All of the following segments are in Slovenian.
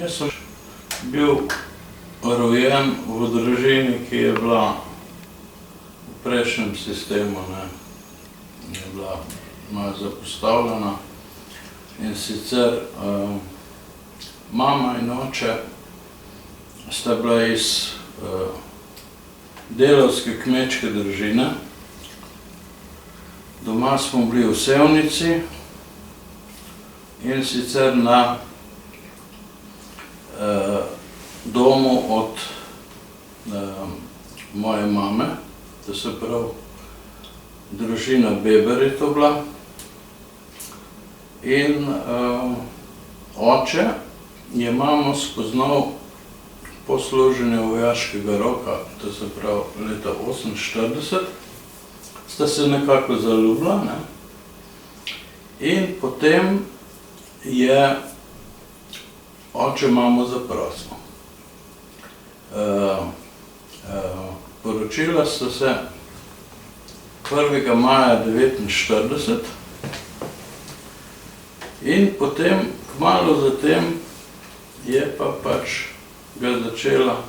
Jaz sem bil rojen v družini, ki je bila v prejšnjem sistemu, je bila malo zapostavljena. In sicer mama in oče sta bila iz delavske kmečke družine. Doma smo bili v Sevnici, in sicer na domu od moje mame, to se pravi, družina Beber je to bila. In oče je mamo spoznal po služenju vojaškega roka, to se pravi leta 1948, sta se nekako zaljubila, in potem je oče mamo zaprosil. Poročila sta se 1. maja 1949 in potem, kmalu zatem, je pa pač ga začela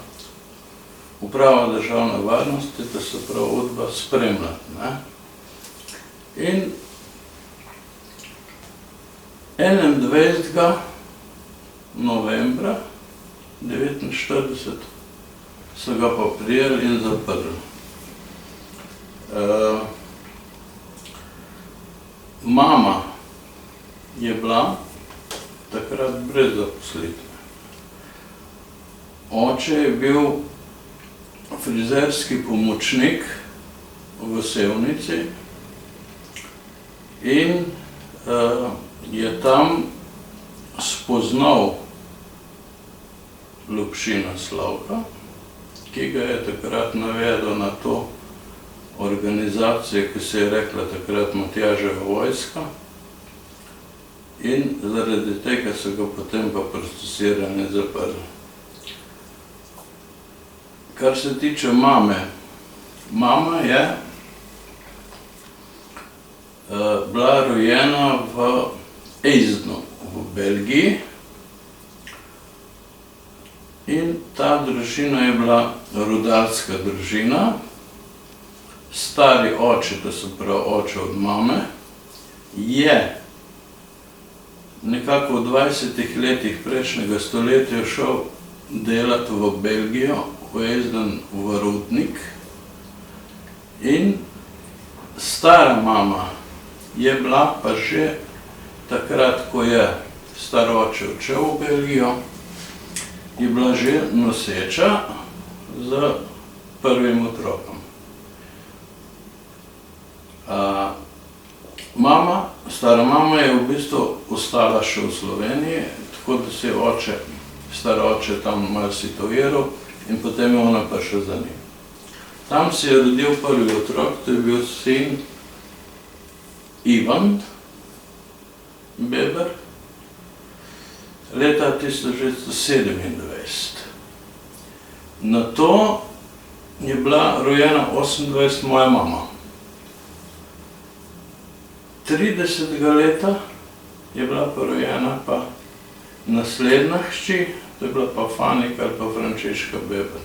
Uprava državne varnosti, to se pravi UDBA, spremljati. In 21. novembra 1949 so ga pa prijeli in zaprli. Mama je bila takrat brez zaposlitve. Oče je bil frizerski pomočnik v Sevnici in je tam spoznal Lupšina Slavka, ki ga je takrat navedel na to organizacijo, ki se je rekla takrat Matjaževa vojska, in zaradi tega so ga potem pa procesirali in zaprli. Kar se tiče mame, mama je bila rojena v Eisdnu v Belgiji in ta družina je bila rudarska družina. Stari oče, to se pravi oče od mame, je nekako v 20 letih prejšnjega stoletja šel delati v Belgijo, v Eisden, v rudnik, in stara mama je bila pa že takrat, ko je star oče odšel v Belgijo, je bila že noseča z prvim otrokom. Stara mama je v bistvu ostala še v Sloveniji, tako da se je star oče tam malo situiral in potem je ona pa še za njim. Tam se je rodil prvi otrok, to je bil sin Ivan Beber, leta 1927. Nato je bila rojena 28 moja mama. 30. leta je bila pa rojena pa naslednja hči, to je bila pa Fanika ali pa Frančiška Beber.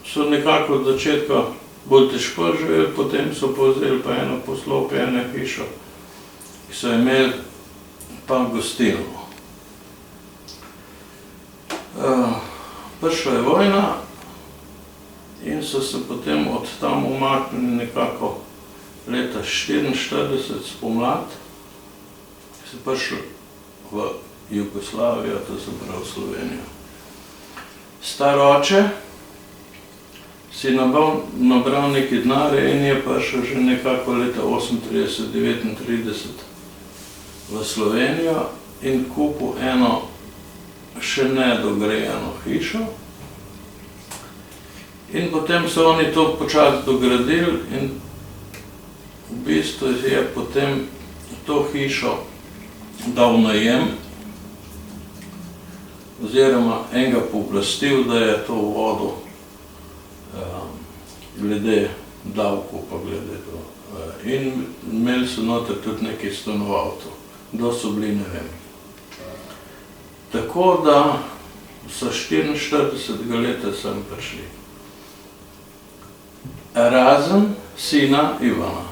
So nekako od začetka bolj težko živeli, potem so povzeli pa eno poslopje, eno hišo, ki so imeli pa gostilno. Prišla je vojna in so se potem od tam umaknili nekako leta 1944 spomlad, ki so prišli v Jugoslavijo, to se pravi Slovenijo. Star oče si nabral nekaj denarja in je prišel že nekako leta 1938-1939 v Slovenijo in kupil eno še nedogrejeno hišo. In potem so oni to počasi dogradili in v bistvu je potem to hišo dal najem oziroma enega pooblastil, da je to vodil glede davkov pa glede to. In imeli so noter tudi nekaj stanovalcev. kdo so bili, ne vem. Tako da so 44. leta sem prišli. Razen sina Ivana.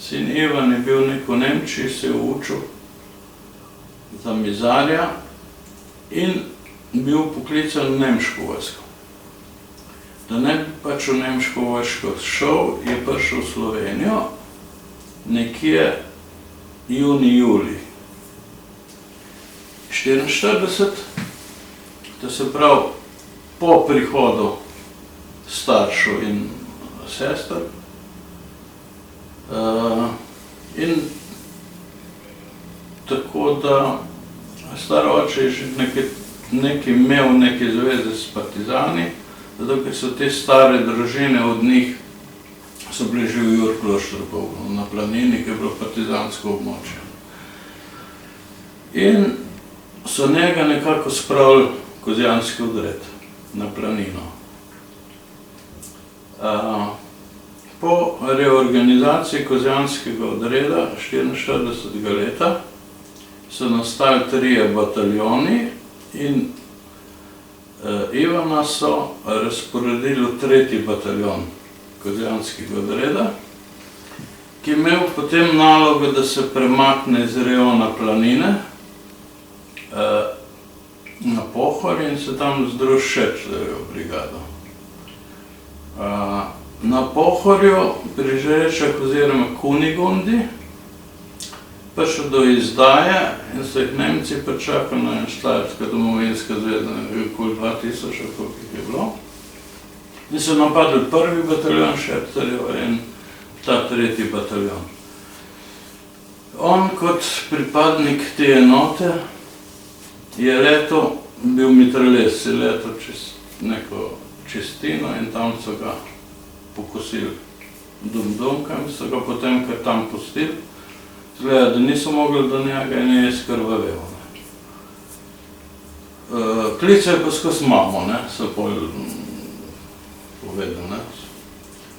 Sin Ivan je bil nek v Nemčiji, se je učil za mizarja in bil poklican v nemško vojsko. Da ne bi pač v nemško vojsko šel, je prišel v Slovenijo nekje juni-juli 44, to se pravi po prihodu staršev in sester. In tako da star oče je že imel neke zveze s partizani, zato ker so te stare družine od njih so bili že v Jurkloštru na planini, ki je bilo partizansko območje. In so njega nekako spravili kozjanski odred na planino. Po reorganizaciji kozjanskega odreda 44. leta so nastali 3 bataljoni in Ivana so razporedili v 3. bataljon kozjanskega odreda, ki je imel potem nalogo, da se premakne iz rejona planine na Pohorje in se tam združi še brigado. Na Pohorju pri Žrečah oziroma Kunigondi prišel do izdaje in so jih Nemci pričakali na Štajerska domovinska zveza, okoli 2000, koliko jih je bilo. In so napadli 1. bataljon Šeptarjev in ta 3. bataljon. On kot pripadnik te enote je letel, bil mitraljez, je letel čez neko čistino in tam so ga pokosili dumkami, so ga potem kar tam pustili. Zgleda, da niso mogli do njega in je skrvavel. Klical je pa skozi mamo, so povedali.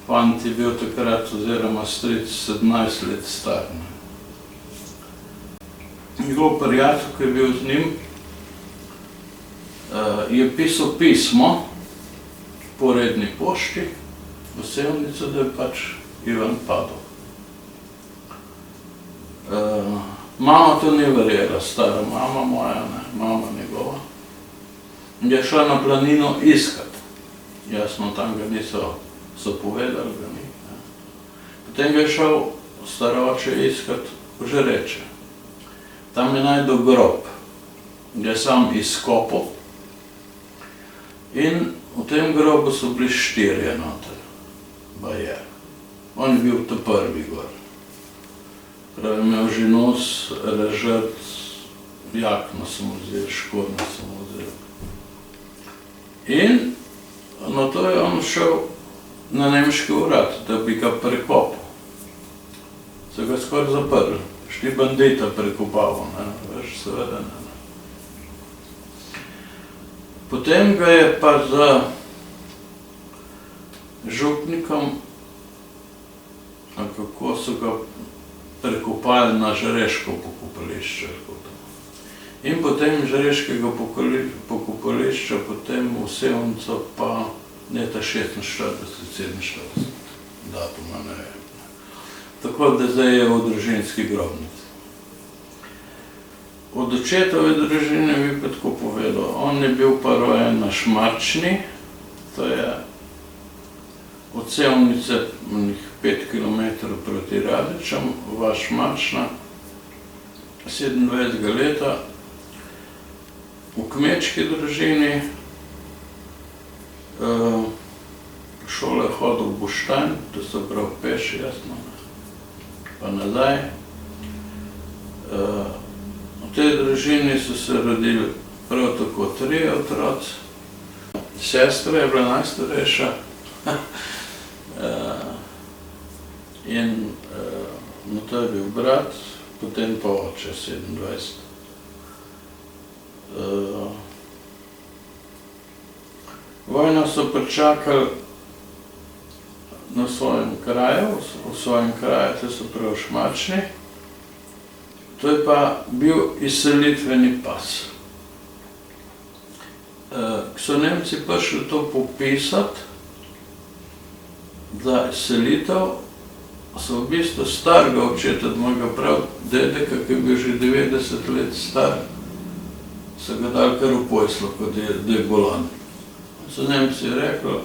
Fant je bil takrat oziroma stric 17 let star. Njegov prijatelj, ki je bil z njim, je pisal pismo po redni pošti v Sevnico, da je pač Ivan padel. Mama to ni verjela, stara mama moja, mama njegova. Je šla na planino iskat. Jasno, tam ga niso povedali, ga ni. Potem ga je šel star oče iskat v Žreče. Tam je najdel grob, ga je sam izkopal in v tem grobu so bili 4 noter, baje. On je bil ta prvi gor. Pravi, imel že nos, režat, jakno so mu vzeli, škorno so mu vzeli. In na to je on šel na nemški urad, da bi ga prekopal. So ga skoraj zaprli. Šli bandita prekopavo, veš, seveda ne. Potem ga je pa za župnikom, kako so ga prekopali na Žreško pokopališče. In potem Žreškega pokopališča, potem v Sevnico pa leta 46-47, datuma ne vem. Tako da zdaj je v družinski grobnici. Od očetove družine bi pa tako povedal, on je bil pa rojen na Šmarčni, to je od Sevnice 5 km proti Radičam, vas Šmarčna, 27. leta, v kmečki družini, šole je hodil v Boštanj, to so prav peš, jasno, pa nazaj. V tej družini so se rodili prav tako 3 otroci. Sestra je bila najstarejša in to je bil brat, potem pa oče 27. Vojno so pričakali na svojem kraju, v svojem kraju, to so prav Šmarčni. To je pa bil izselitveni pas. Ko so Nemci prišli to popisati za izselitev, so v bistvu starega očeta, mojega prav dedeka, ki je bil že 90 let star, so ga dali kar v pojslo, kot da je bolan. So Nemci rekli,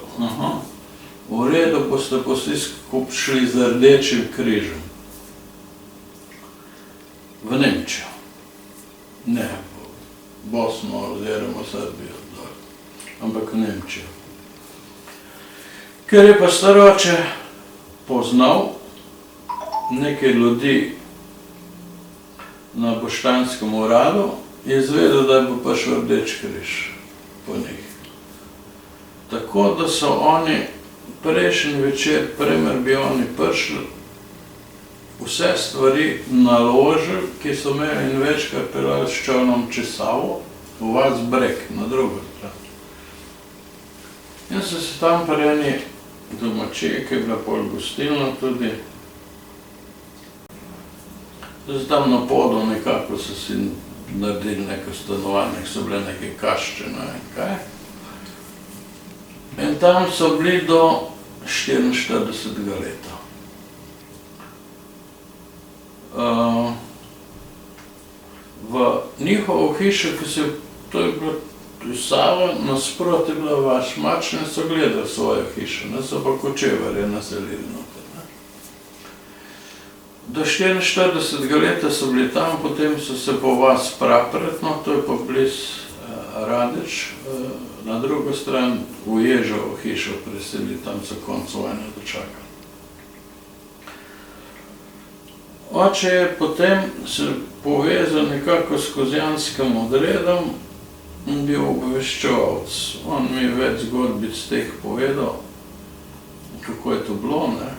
v redu, boste pa vsi skupaj šli z Rdečim križem v Nemčijo. Ne, Bosno oziroma Srbijo, ampak v Nemčijo. Ker je pa staroče poznal nekaj ljudi na poštanskem uradu, je izvedel, da bo prišel Rdeč križ po njih. Tako da so oni prejšnji večer, prejmer bi oni prišli, vse stvari naložili, ki so imeli in večkrat peljali s čolnom čez Savo, v Vas Breg, na drugo stran. In so se tam pri eni domačiji, ki je bila pol gostilna tudi, tam na podu nekako so si naredili neko stanovanje, so bile neke kašče, ne vem kaj. In tam so bili do 44. leta. V njihovo hišo, ki se, to je bilo Sava, nasproti je bila Vas Mačne, so gledali svojo hišo, so pa Kočevarje naselili noter. Do 44. leta so bili tam, potem so se po Vas Prapretno, to je pa bliz Radeč, na drugo stran v Ježovo hišo preselili, tam so konec vojne dočakali. Oče je potem se povezal nekako s Kozjanskim odredom in bil obveščevalec. On mi je več zgodbic teh povedal, kako je to bilo, ne.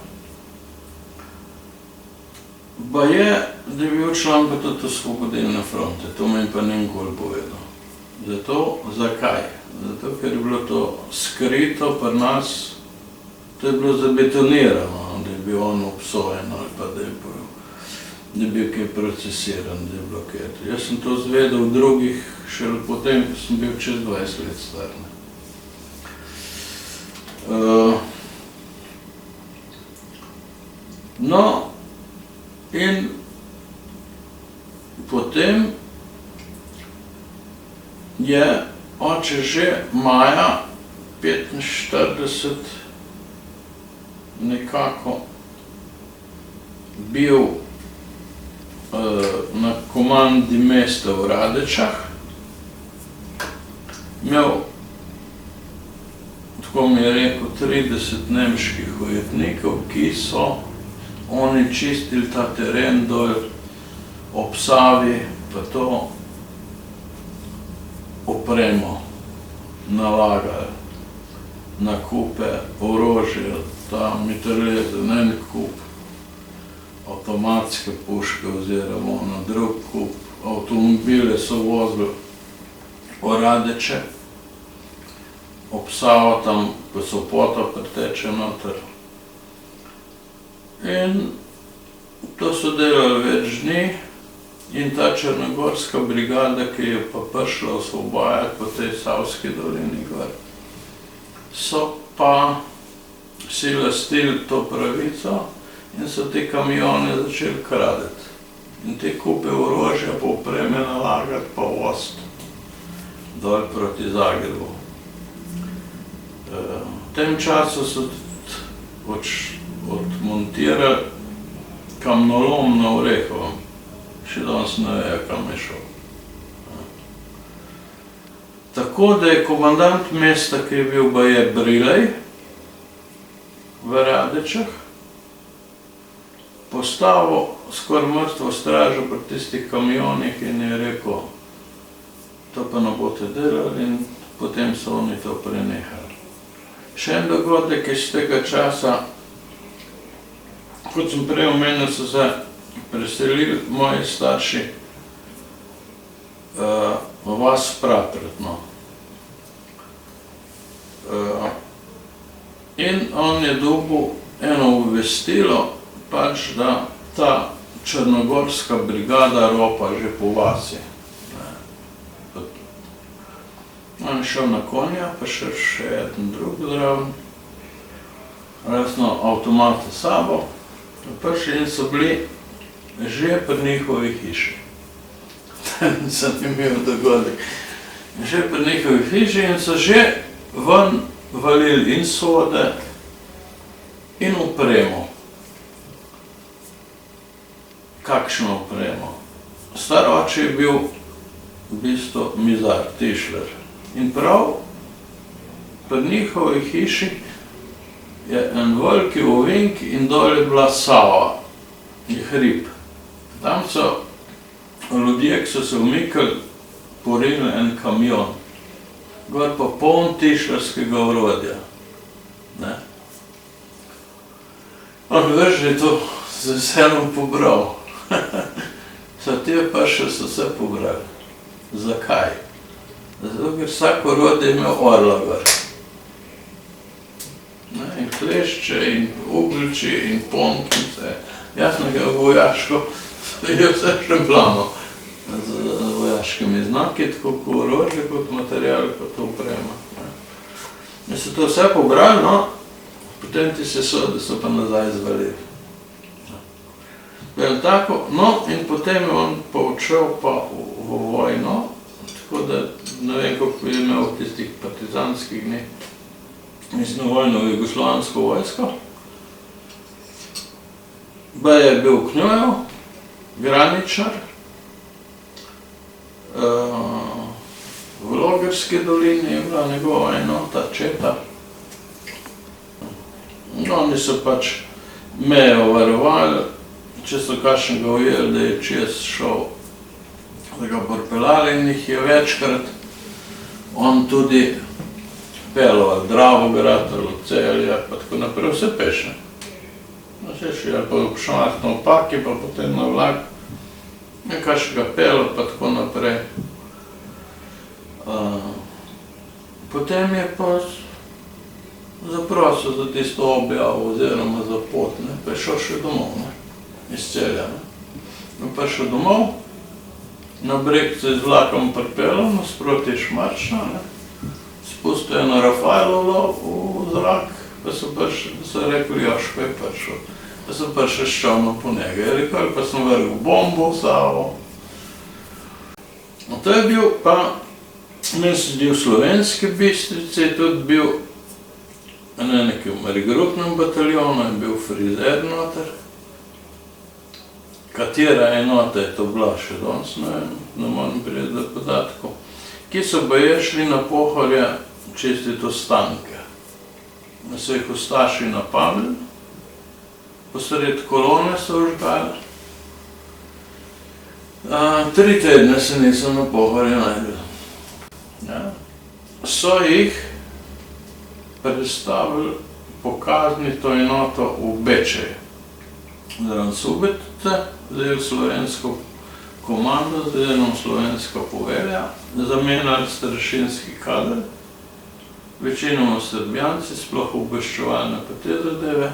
Baje, da je bil član pa tudi Osvobodilne fronte, to mi pa ni nikoli povedal. Zato, zakaj? Zato, ker je bilo to skrito pri nas, to je bilo zabetonirano, da je bil on obsojen ali pa da je bil kaj procesiran, da je bilo kaj. Jaz sem to zvedel v drugih, šele potem, ko sem bil čez 20 let star. No, in potem je oče že maja 45 nekako bil na komandi mesta v Radečah. Imel, tako mi je rekel, 30 nemških ujetnikov, ki so oni čistili ta teren dol ob Savi, pa to opremo nalagali, nakupe, orožje, ta mitraljeza, en kup, avtomatske puške oziroma na drug kup, avtomobile so vozili v Radeče, ob Savo tam, ko so pota preteče noter. In to so delali več dni in ta črnogorska brigada, ki je pa prišla osvobajati po tej Savski dolini gor, so pa si lastili to pravico in so te kamione začeli kradeti. In te kupe orožja pa opreme nalagati pa vozt dol proti Zagrebu. V tem času so odmontirali kamnolom na Orehovem. Še danes ne vejo, kam je šel. Tako da je komandant mesta, ki je bil baje Brilej v Radečah, postavil skoraj mrtvo stražo pri tistih kamionih in je rekel, to pa ne boste delali, in potem so oni to prenehali. Še en dogodek iz tega časa, kot sem prej omenil, so se preselili moji starši v Vas Prapretno. In on je dobil eno obvestilo, pač da ta črnogorska brigada ropa že po vasi. On je šel na konja, pa še en drug zraven, resno avtomate s sabo, prišli in so bili že pri njihovi hiši. Zanimiv dogodek. Že pri njihovi hiši in so že ven valili in sode in opremo. Kakšno opremo? Star oče je bil v bistvu mizar, tišler. In prav pri njihovi hiši je en veliki ovink in dol je bila Sava, je hrib. Tam so ljudje, ki so se umikali, porili en kamion. Gor pa poln tišlerskega orodja. On veš, da je to z veseljem pobral. So te pa še so se pobrali. Zakaj? Zato, ker vsak orodje je imel orla gor. In klešče, in uglči, in ponknice. Jasno, da je vojaško, je vse štemplano z vojaškimi znaki, tako kot orožje, kot material, kot oprema. In so to vse pobrali, no, potem ti se sodi, so pa nazaj zvalili. No, in potem je on pa odšel pa v vojno, tako da ne vem, koliko je imel tistih partizanskih dni, mislim, vojno v jugoslovansko vojsko. Je bil v Knjuju, graničar, v Logarski dolini je bila njegova enota, četa. Oni so pač mejo varovali, če so kakšnega ujeli, da je čez šel, da ga pripeljali in jih je večkrat on tudi peljal Dravograd, Celje, pa tako naprej, vse peš. Je pa v šmartno opaki, pa potem na vlak, nekakšnega peljal, pa tako naprej. Potem je pa zaprosil za tisto objavo oziroma za pot, pa je šel še domov, iz Celja. Pa je šel domov, na breg se je z vlakom pripeljal, nasproti je Šmarčna, spustil je na Rafajlovo v zrak, pa so rekli, Joško je prišel. Pa so prišli s čovnom po njega. Je rekel, pa sem vrgel bombo v Savo. To je bil pa, mislim, v Slovenski Bistrici je tudi bil na nekem regrutnem bataljonu, je bil frizer noter. Katera enota je to bila še danes, ne moram priti do podatkov, ki so baje šli na Pohorje čistiti ostanke. So jih ustaši napadli, posred kolone so užgali. 3 tedne se niso na Pohorje najdel. So jih predstavili pokazni to enoto v Bečej. Zraven Subetice, zdaj v slovensko komando, zdaj enom slovenska povelja, zamenjali staršinski kader, večinoma Srbijanci, sploh obveščevalne pa te zadeve,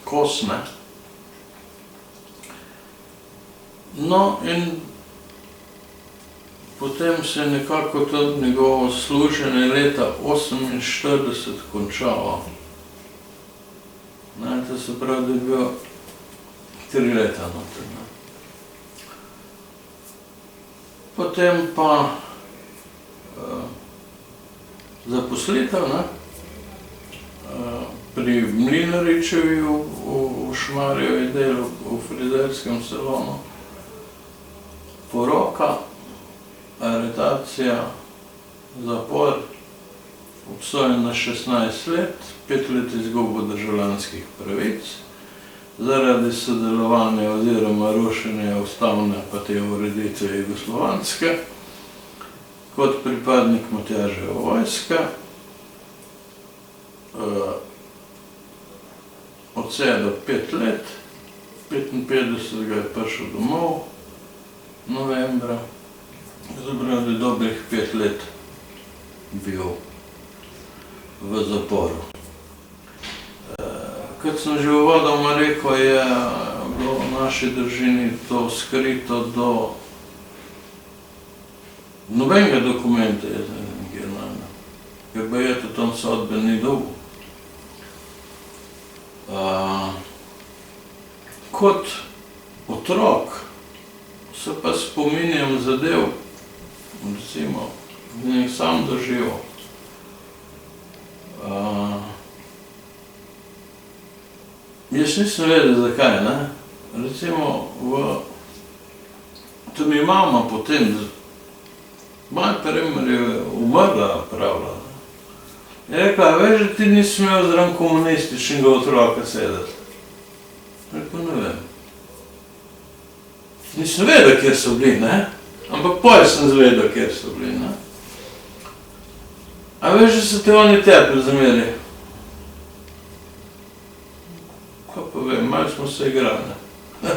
Kosne. No in potem se je nekako tudi njegovo služenje leta 1948 končalo. To se pravi, da je bil 3 leta noter. Potem pa zaposlitev pri Mlinaričevi v Šmarjevi delu v frizerskem salonu. Poroka, aretacija, zapor, obsojen na 16 let, 5 let izgubo državljanskih pravic, zaradi sodelovanja oziroma rušenja ustavne pa te ureditve jugoslovanske, kot pripadnik Matjaževe vojske, odsedel 5 let, 55 ga je prišel domov, novembra, zabrali dobrih 5 let bil v zaporu. kot sem že uvodoma rekel, je bilo v naši družini to skrito do nobenega dokumenta je nikjer najme, ker pa je to tam sodbe ni dolgo. Kot otrok se pa spominjam zadev, recimo, nekaj sam doživel. Jaz nisem vedel, zakaj, ne? Recimo, tudi mama potem, malo primer je umrla, pravila. Je rekla, veš, da ti nisi imel zraven komunističnega otroka sedeti. Rekel, ne vem. Nisem vedel, kjer so bili, ne? Ampak poj sem zvedel, kjer so bili, ne? A veš, da so te oni tepli zameri? Kaj pa vem, malo smo se igrali, ne?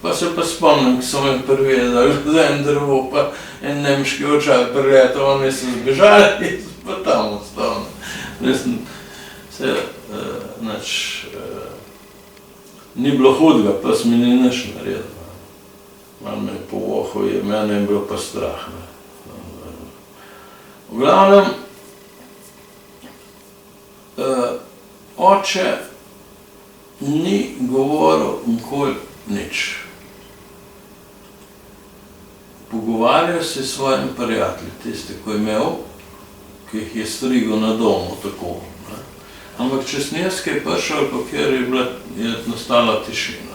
Pa se pa spomnim, ko so me privezali za en drvo, pa en nemški očal priletel, oni so zbežali in pa tam ostal, ne? Nisem se, ni bilo hudega, pa se mi ni nič naredil. Malo me je povohal, mene je bilo pa strah, ne. V glavnem, oče ni govoril nikoli nič. Pogovarjal se s svojim prijatelji, tiste, ko je imel, ki jih je strigel na domu, tako. Ampak čez Neskaj je prišel, pa kjer je nastala tišina.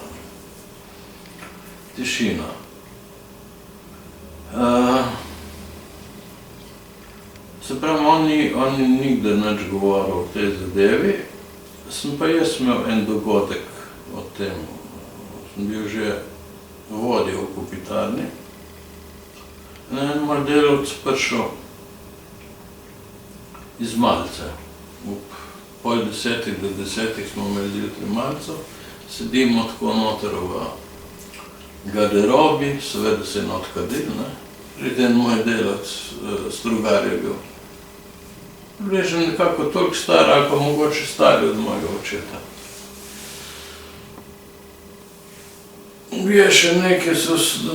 Tišina. Se pravi, on ni nikdar nič govoril o tej zadevi, sem pa jaz imel en dogodek o tem. Sem bil že vodil v Kopitarni. En moj delavec prišel iz Malce. Pol 10 do 10 smo imeli zjutraj malco, sedimo tako noter v garderobi, seveda se je not kadil, ne. Pride en moj delavec, strugar je bil. Približno nekako toliko star, ali pa mogoče stari od mojega očeta. Bije še nekaj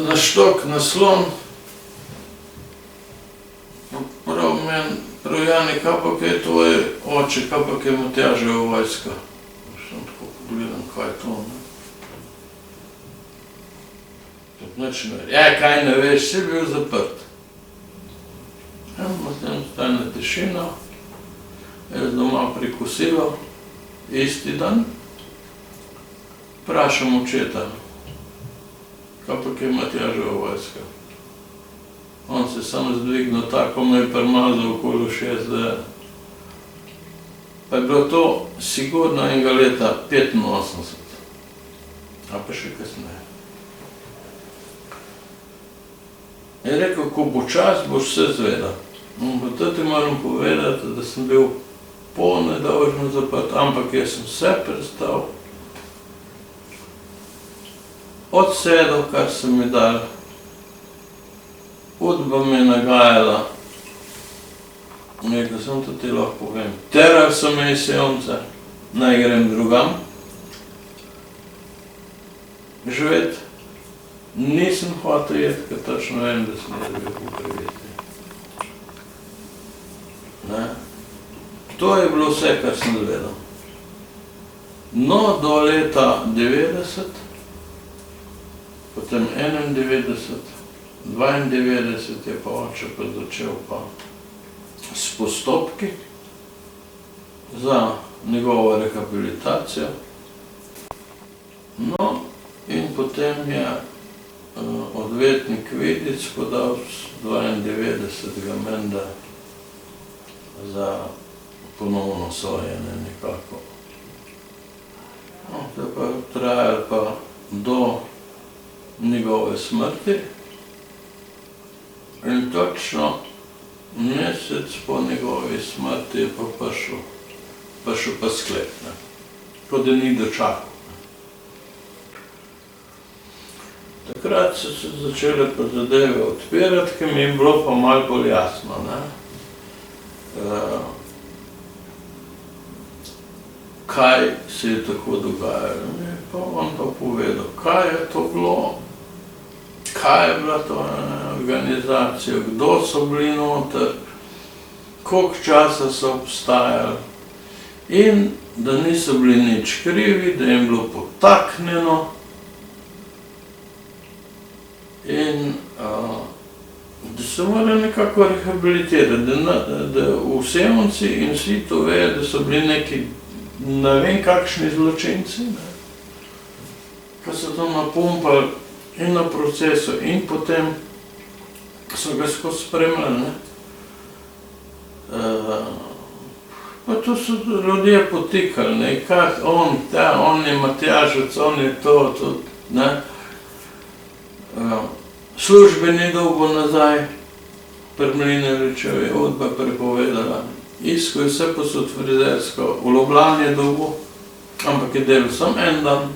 na štok, na slon. Prav meni, prav Jani, kaj pa kaj je tvoj oče, kaj pa kaj je Matjaževa vojska? Sem tako pogledam, kaj je to, ne? Nič ne veš. Ja, kaj ne veš, si bil zaprt. Potem stane tišina, jaz doma pri kosilu, isti dan, vprašam očeta, kaj pa kaj je Matjaževa vojska. On se samo zdvignil, tako me je primazal okoli ušes, da pa je bilo to sigurno enega leta 85, a pa še kasneje. Je rekel, ko bo čas, boš vse zvedel. Pa tudi moram povedati, da sem bil polnedolžno zaprt, ampak jaz sem vse prestal. Odsedel, kar sem mi dal. Udba me je nagajala. Nekaj sem to ti lahko povem. Teral so me iz Sevnice, naj grem drugam. Živeti. Nisem hotel jeti, ker točno vem, da sem jaz bil pokriviti. To je bilo vse, kar sem zvedel. No, do leta 90, potem 91, 92 je pa oče pa začel pa s postopki za njegovo rehabilitacijo. No, in potem je odvetnik Vidic podal 92. menda za ponovno sojenje nekako. No, to je pa trajalo pa do njegove smrti in točno mesec po njegovi smrti je pa prišel pa sklep, ne. Tako da ni dočakal. Takrat so se začele pa zadeve odpirati, ki mi je bilo pa malo bolj jasno, ne. kaj se je tako dogajalo. Pa on pa povedal, kaj je to bilo, kaj je bila to organizacija, kdo so bili noter, koliko časa so obstajali in da niso bili nič krivi, da jim bilo potaknjeno in da se mora nekako rehabilitirati, da vsevnci in vsi to vejo, da so bili neki ne vem kakšni zločinci, ko so to napumpali in na procesu in potem so ga skozi spremljali. Pa to so ljudje potikali, kaj on je Matjažec, on je to, službe ni dolgo nazaj, pri Mlinaričevi je Udba prepovedala, iskal je vse posod frizersko, v Ljubljani je dolgo, ampak je delal samo en dan,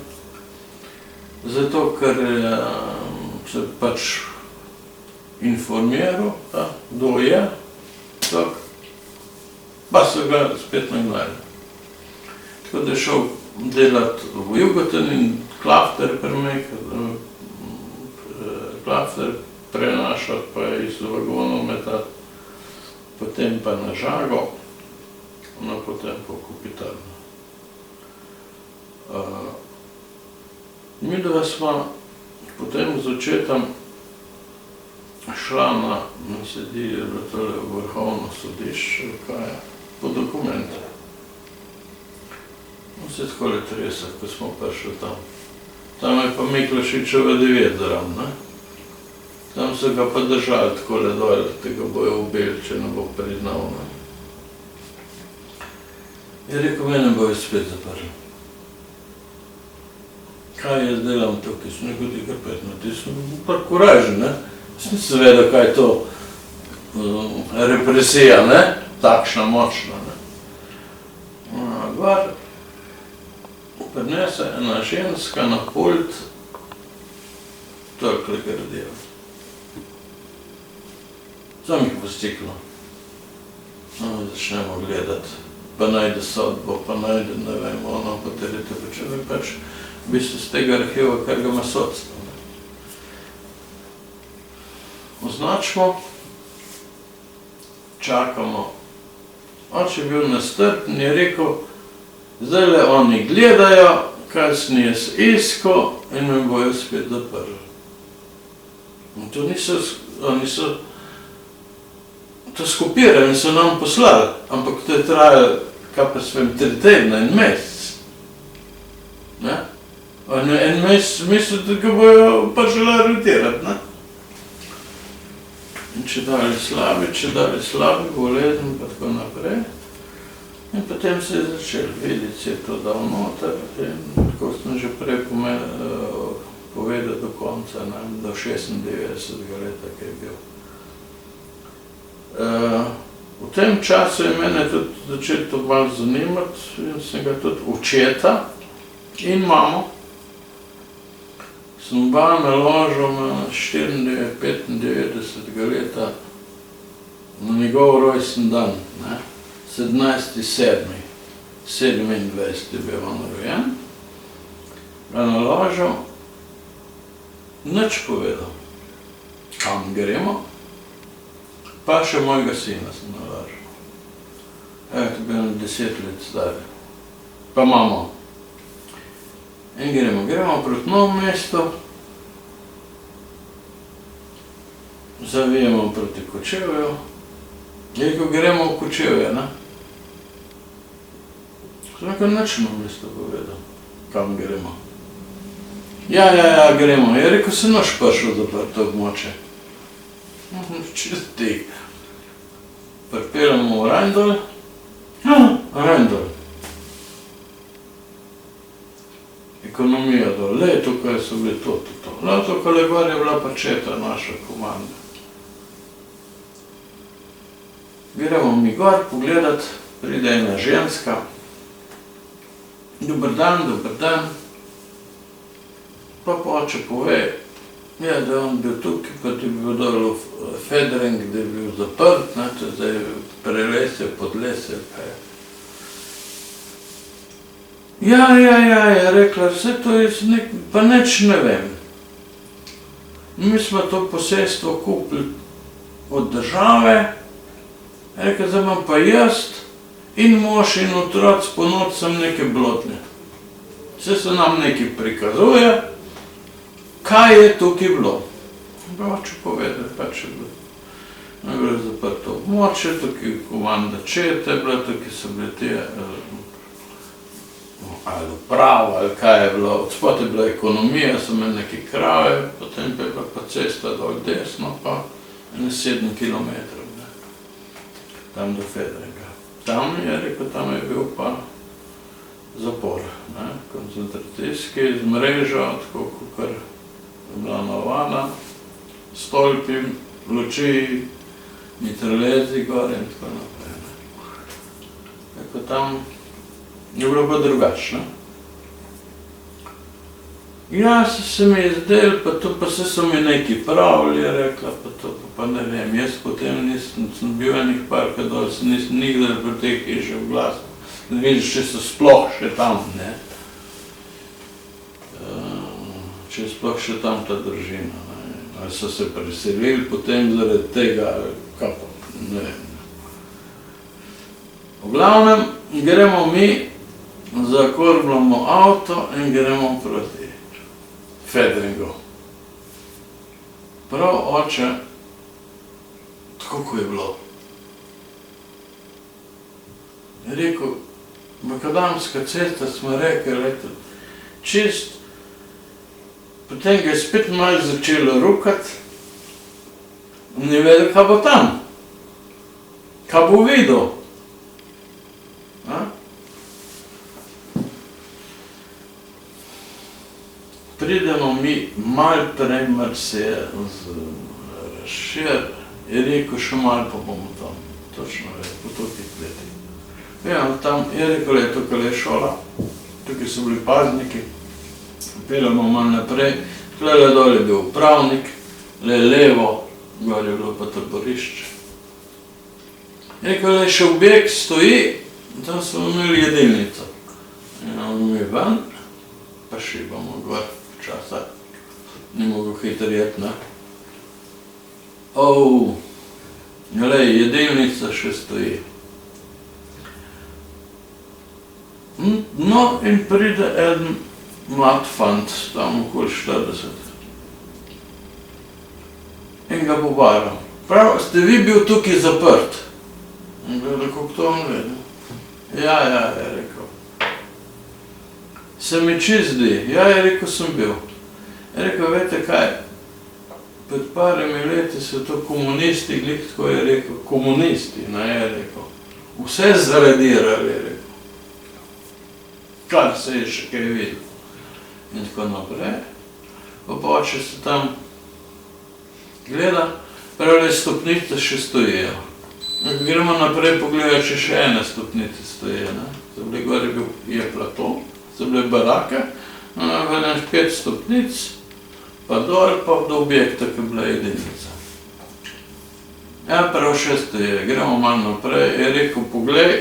zato ker se pač informiral, kdo je, pa so ga spet nagnali. Tako da je šel delati v Jugoten in klafter prenašati, pa je iz vagonov metati, potem pa na žago, no potem pa v Kopitarno. Midva sva potem z očetom šla na sedi Vrhovno sodišče, po dokumente. Vse takole 30, ko smo prišli tam. Tam je pa Miklašičeva 9 zraven, tam so ga pa držali takole dol, da ga bojo ubili, če ne bo priznal. Je rekel, mene bojo spet zaprli. Kaj jaz delam tukaj, sem rekel, ti kar 15, ti sem pa kuražen, sem se vedel, kaj je to represija, takšna močna. Gvar prinese ena ženska na pult, tokle gradijo. Sam jih po stiklo. Začnemo gledati, pa najde sodbo, pa najde, ne vem, ono, poterite, pa če bi pač v bistvu z tega arhiva, kar ga ima sodstvo. Označimo, čakamo. Oče je bil nestrpen, je rekel, zdajle oni gledajo, kaj sem jaz iskal in me bojo spet zaprli. In to niso, oni so to skopirali in so nam poslali, ampak to je trajalo, kaj pa svem, 3 tedna, en mesec. En mesec mislili, da ga bojo pač aretirati. In če dali slabi, bolezen, pa tako naprej. In potem se je začel, videti se je to dal noter, in tako sem že prej povedal do konca, do 96. leta, ki je bil. V tem času je mene tudi začel to malo zanimati in sem ga tudi očeta in mamo. Sem oba naložil na 95. leta na njegov rojsten dan, 17.7. 27 je bil on rojen, ga naložil, nič povedal, kam gremo, pa še mojega sina sem naložil. To je bil 10 let star, pa mamo. In gremo proti Novemu mestu, zavijemo proti Kočevju, in ko gremo v Kočevje, sem rekel, nič Novo mesto povedal, kam gremo. Ja, gremo. Je rekel, se noš prišel zaprt to območje. Čist tih. Pripeljamo v Rajndol. Rajndol. Ekonomija dol. Tukaj so bili to. Tukaj gor je bila pa četa naša komanda. Gremo mi gor pogledat, pride ena ženska. Dober dan. Pa oče pove, da je on bil tukaj, pa ti bi bil dol v Federing, da je bil zaprt, zdaj prelesel, podlesel, pa je. Ja, je rekla, vse to jaz pa nič ne vem. Mi smo to posestvo kupili od države, rekla, zdaj imam pa jaz in mož in otroc ponoči sem neke blodne. Vse se nam nekaj prikazuje, kaj je tukaj bilo. Pa hoče povedati, pač je bilo. Je bilo zaprto območje, tukaj komanda čete, bila tukaj so bile te, ali uprava, ali kaj je bilo, odspod je bila ekonomija, so imeli neke krave, potem pa je bila pa cesta dol desno, pa 7 kilometrov, tam do Fedringa. Tam je rekel, tam je bil pa zapor, koncentracijski, z mrežo, tako kakor je bila navada, stolpi, luči, mitraljezi gor in tako naprej. Tako tam je bilo pa drugačno. Ja, se mi je zdel, pa to pa se so mi nekaj pravili, je rekla, pa to pa ne vem. Jaz potem sem bil enih parkrat dol, se nisem nikdar pri teh hiše v glas. Ne vidiš, če so sploh še tam, ne. Če je sploh še tam ta družina, ne. Ali so se preselili potem zaradi tega, kaj pa, ne vem. V glavnem, gremo mi, zakurbljamo avto in gremo proti Fedringu. Prav oče, tako ko je bilo. Je rekel, makadamska cesta smo rekli, čist, potem ga je spet malo začelo rukati, ni vedel, kaj bo tam, kaj bo videl. Pridemo mi malo prej Marseja z Rašir, je rekel, še malo pa bomo tam, točno ve, po tokih letih. Ja, tam je rekel, je tukaj je šola, tukaj so bili pazniki, peljamo malo naprej, tukaj dol je bil upravnik, levo, gor je bilo pa taborišče. Je rekel, še objekt stoji, tam smo imeli jedilnico. Imamo mi ven, pa šibamo gor. Časa, ni mogel hitro jeti, ne. Jedilnica še stoji. No, in pride eden mlad fant, tam okoli 40. In ga pobaram. Prav, ste vi bil tukaj zaprt? In gleda, kako to on vedel. Ja, je rekel. Se mi čizdi, ja, je rekel, sem bil. Je rekel, veste kaj, pred parimi leti so to komunisti, glih tako je rekel, komunisti, ne, je rekel. Vse zaradirali, je rekel. Kar se je še kaj videl. In tako naprej. Pa oče se tam gleda, pravi stopnice še stojijo. Gremo naprej pogledati, če še ene stopnice stojijo, ne. Zdaj gor je plato. So bile barake, vedeč 5 stopnic, pa dol, pa do objekta, ki je bila jedilnica. Ja, prav še stoje, gremo malo naprej, je rekel, poglej,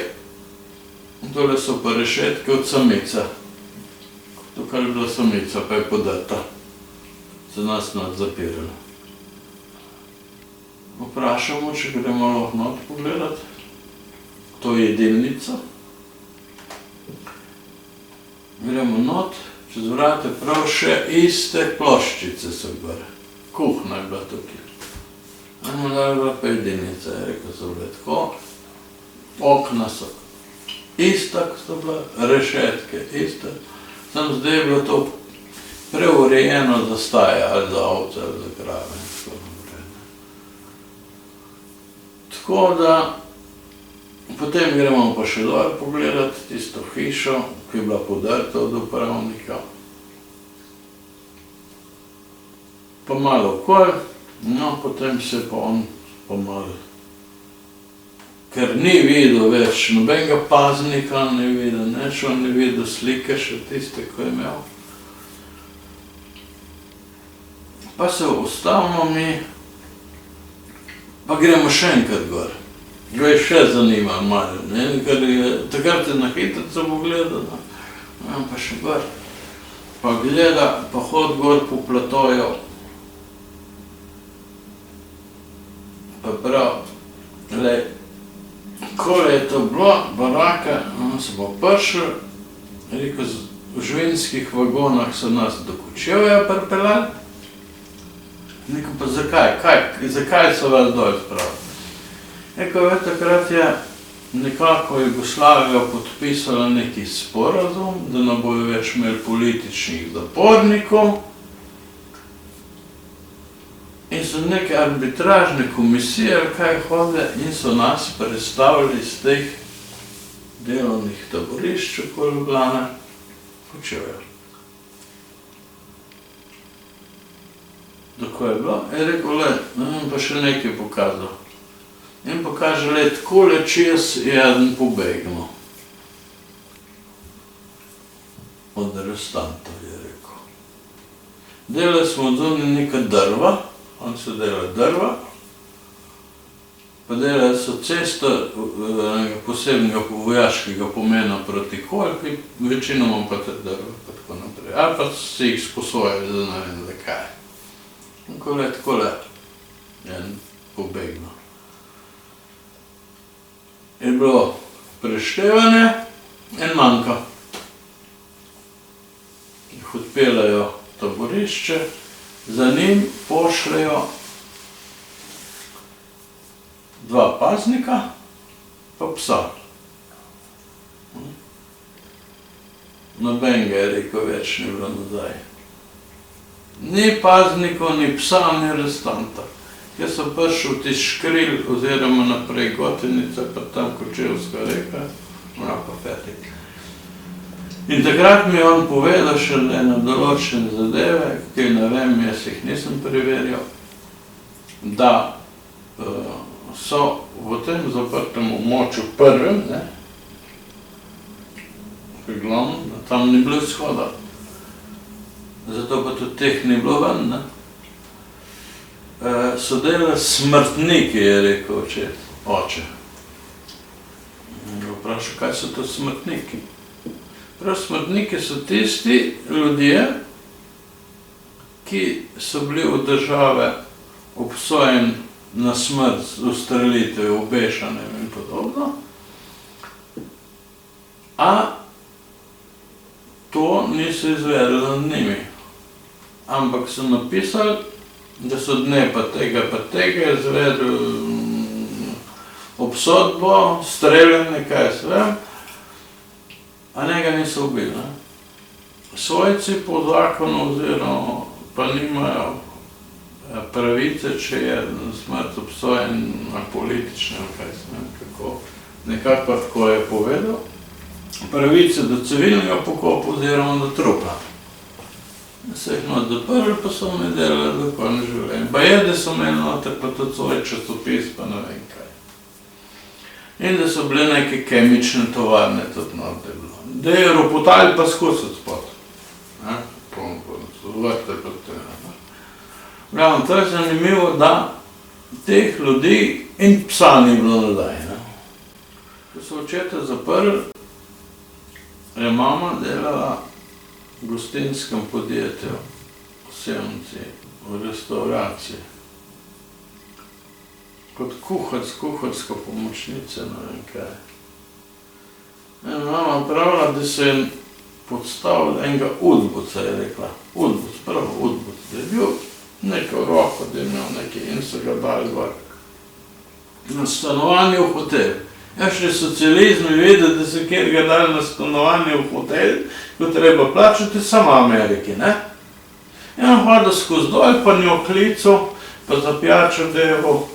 tole so pa rešetke od samica. Tukaj je bila samica, pa je podrta. Se nas not zapirali. Vprašamo, če gremo lahko not pogledati to jedilnico. Gremo not, čez vrate prav še iste ploščice so gor. Kuhna je bila tukaj. Ajmo da je bila pa jedilnica, je rekel, so bile tako. Okna so ista, ko so bila, rešetke iste. Sam zdaj je bilo to preurejeno za staje, ali za ovce, ali za krave. Tako da, potem gremo pa še dol pogledati tisto hišo, ki je bila podrta od upravnika. Pa malo okol, no potem se pa on pomalo, ker ni videl več nobenega paznika, ni videl nič, on ni videl slike še tiste, ko je imel. Pa se ustavimo mi, pa gremo še enkrat gor. Ga je še zanimalo malo, ne, ker je takrat je na hitrico pogledal, pa še gor. Pa gleda, pa hod gor po platoju. Pa prav, glej, kole je to bilo, baraka, se bo prišel, rekel, v žvinskih vagonah so nas do Kočevja pripeljali. Rekel, pa zakaj so vas dol spravili? Rekel, takrat je nekako Jugoslavija podpisala neki sporazum, da ne bojo več imeli političnih zapornikov, in so neke arbitražne komisije, kaj hode, in so nas predstavili iz teh delovnih taborišč okoli Ljubljane Kočevja. Tako je bilo, je rekel, pa še nekaj pokazal. In pokaže, takole čez je eden pobegnil. Od arestantov, je rekel. Delali smo od zunaj neka drva, oni so delali drva, pa delali so cesto posebnega vojaškega pomena proti Kolpi, večinoma pa te drva, pa tako naprej. Ali pa si jih sposojali, da ne vem zakaj. In takole je pobegnil. Je bilo preštevanje in manjka. Jih odpeljajo taborišče, za njim pošljajo 2 paznika pa psa. Nobenega, je rekel, več ni bilo nazaj. Ni paznikov, ni psa, ni arestanta. Jaz sem prišel v tisti Škril, oziroma naprej Gotenica, pa tam Kočevska reka, pa fetik. In takrat mi je on povedal šele na določene zadeve, ki ne vem, jaz jih nisem preverjal, da so v tem zaprtem območju prvem, glavno, da tam ni bilo izhoda. Zato pa tudi teh ni bilo ven, so delali smrtniki, je rekel oče. In ga vprašal, kaj so to smrtniki? Prav, smrtniki so tisti ljudje, ki so bili v države obsojeni na smrt, ustrelitev, obešanjem in podobno, a to niso izvedli nad njimi. Ampak so napisali, da so dne pa tega izvedli obsodbo, streljanje, kaj se vem, a njega niso ubili. Svojci po zakonu oziroma pa nimajo pravice, če je smrt obsojen na politične, kaj se vem, kako, nekako tako je povedal, pravice do civilnega pokopa oziroma do trupla. Se jih not zaprli, pa so mi delali do konca življenja. Pa je, da so imeli noter pa tudi svoj časopis, pa ne vem kaj. In da so bile neke kemične tovarne tudi noter bilo. Da je ropotali pa skusiti spod. Vrte pa te. Glavno, to je zanimivo, da teh ljudi in psa ni bilo nadaj. Ko so očeta zaprli, je mama delala v gostinskem podjetju, v Sevnici, v restauraciji. Kot kuharska pomočnica, ne vem kaj. In mama pravila, da se je podstavil enega udbuca, je rekla. Udbuc, prvo udbuc, da je bil neko roko, da je imel nekaj in so ga dali gor. Na stanovanje v hotel. Ja, še socializm je vedel, da se kjer ga dali na stanovanje v hotel, ko treba plačati samo Ameriki, ne? In on hodil skozi dol, pa njo klical, pa za pijačo devo.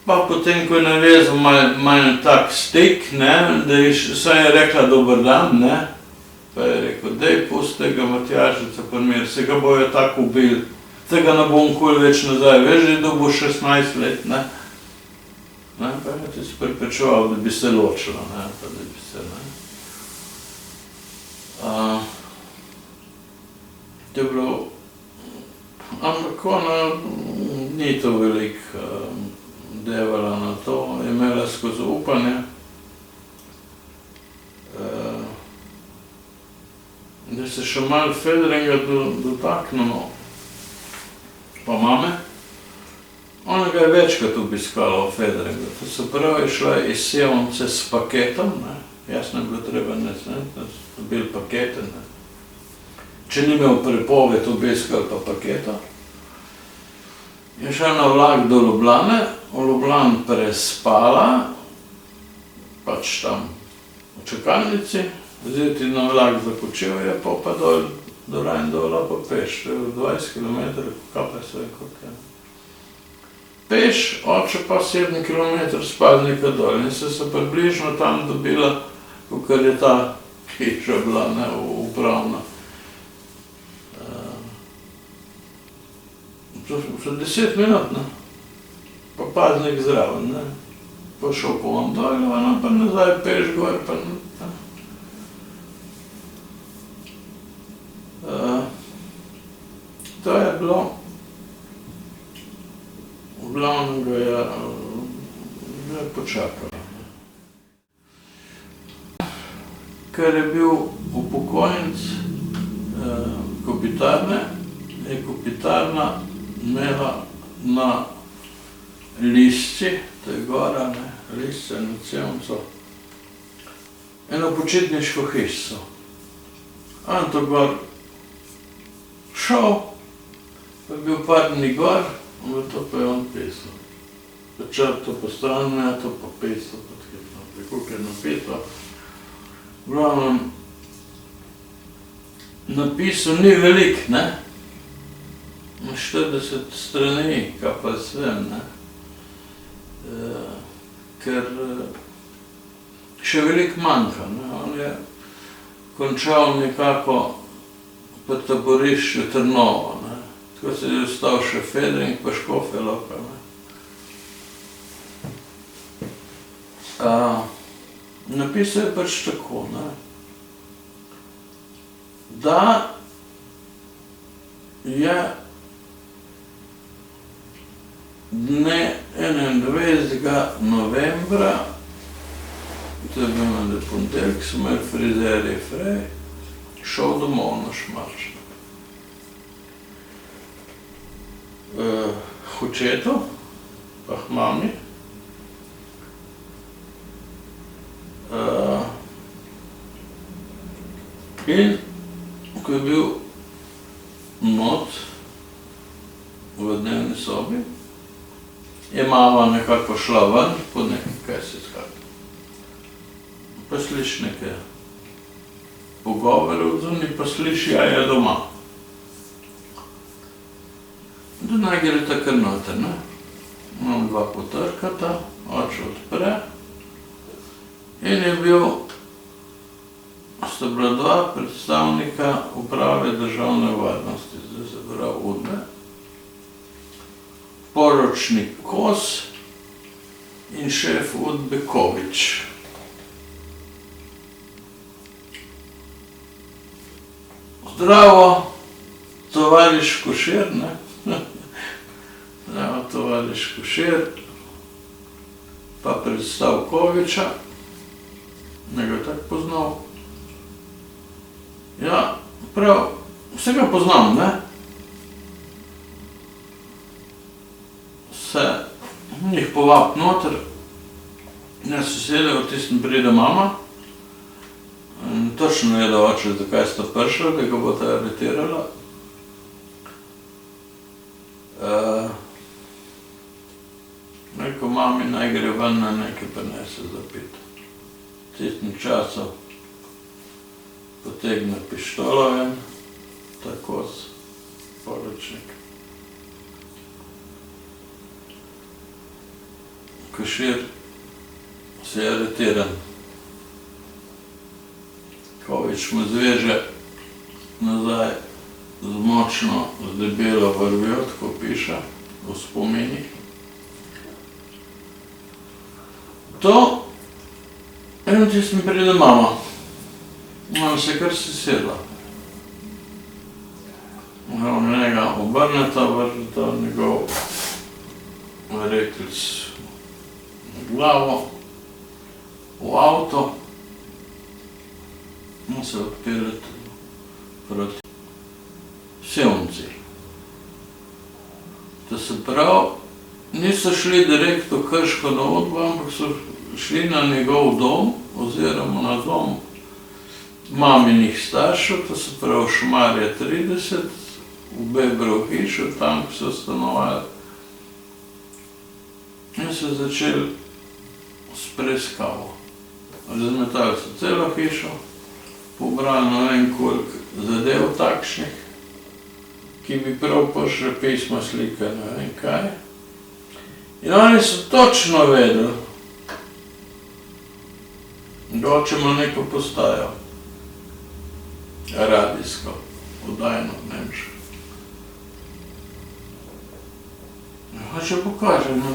Pa potem, ko je navezal malo tak stik, ne, da je saj je rekla dober dan, ne, pa je rekel, dej pusti tega Matjažica primir, se ga bojo tako ubili, tega ne bom kul več nazaj, veš, da bo 16 let, ne. Ne, pa je ti se pripečeval, da bi se ločila, ne, pa da bi se, ne. To je bilo, ampak ona ni to veliko devala na to, je imela skozi upanje. se še malo Fedringa dotaknemo, pa mame. Ona ga je večkrat obiskala v Fedringu. To se pravi, šla je iz Sevnice s paketom, ne. Jaz ne bilo treba nesti, ne, da so bili pakete, ne. Če ni imel prepoved obiskal pa paketa. Je šla na vlak do Ljubljane, v Ljubljani prespala, pač tam v čakalnici, zjutraj na vlak za Kočevje, pa dol do Rajndola pa peš, to je 20 km, kaj pa se vem, koliko je. Peš, oče pa 7 km spadnika dol in se približno tam dobila, kakor je ta hiša bila, ne, upravna. Še 10 minut, ne, pa paznik zraven, ne, pa šel po on dol, pa nazaj peš gor, pa ne. To je bilo, v glavnem ga je počakalo. Ker je bil upokojenec Kopitarne, je Kopitarna imela na Lišči, to je gora, ne, Lišče nad Sevnico, eno počitniško hišo. On to gor šel, pa je bil par dni gor, in to pa je on pisal. Pa črto po stran meto, pa pisal, pa tako je napisal. V glavnem, napisal ni velik, ne, 40 strani, kaj pa svem, ne, ker še veliko manjka, ne, on je končal nekako po taborišču Trnovo, ne. Tako se je ostal še Fedring pa Škofja Loka, ne. Napisal je pač tako, ne, da je dne 21. novembra, to je bil na ponedeljek, so imeli frizerji frej, šel domov na Šmarč. Hočetu, pa k mami. In ko je bil not v dnevni sobi, je mama nekako šla ven, po nekaj, kaj se iskati. Pa sliši nekaj pogovore odzunaj, pa sliši, ja je doma. Da naj greta kar noter, ne. Imam dva potrkata, oče odpre in je bil, sta bila dva predstavnika uprave državne varnosti, zdaj se pravi UDBE, poročnik Kos in šef UDBE Kovič. Zdravo, tovariš Košir, ne? Zdravo, tovariš Košir, pa predstav Koviča, ne ga tako poznal. Ja, prav, vse ga poznam, ne? Se njih povab noter, jaz se sedel, v tistem pride mama, točno je, da oče, zakaj sta prišla, da ga bo ta aretirala. Rekel mami, naj gre ven na nekaj prinese za pit. V tistem času potegne pištolo ven, ta Kos, poročnik. Košir se je aretiran. Kovič mu zveže nazaj z močno, z debelo vrvjo, tako piše v spominih. To, in tistim pride mama. Ona se kar sesedla. Njega obrneta, vrneta njegov reklic na glavo, v avto, in se odpeljete proti Sevnici. To se pravi, niso šli direkt v Krško na Udbo, ampak so šli na njegov dom oziroma na dom maminih staršev, to se pravi Šmarje 30, v Bebrov hišo, tam so stanovali. In so začeli s preiskavo. Razmetali so celo hišo, pobrali ne vem koliko zadev takšnih, ki bi prav prišli pisma, slike, ne vem kaj. In oni so točno vedeli, da hočemo neko postajo, radijsko, oddajno, nemško. Hoče pokaže na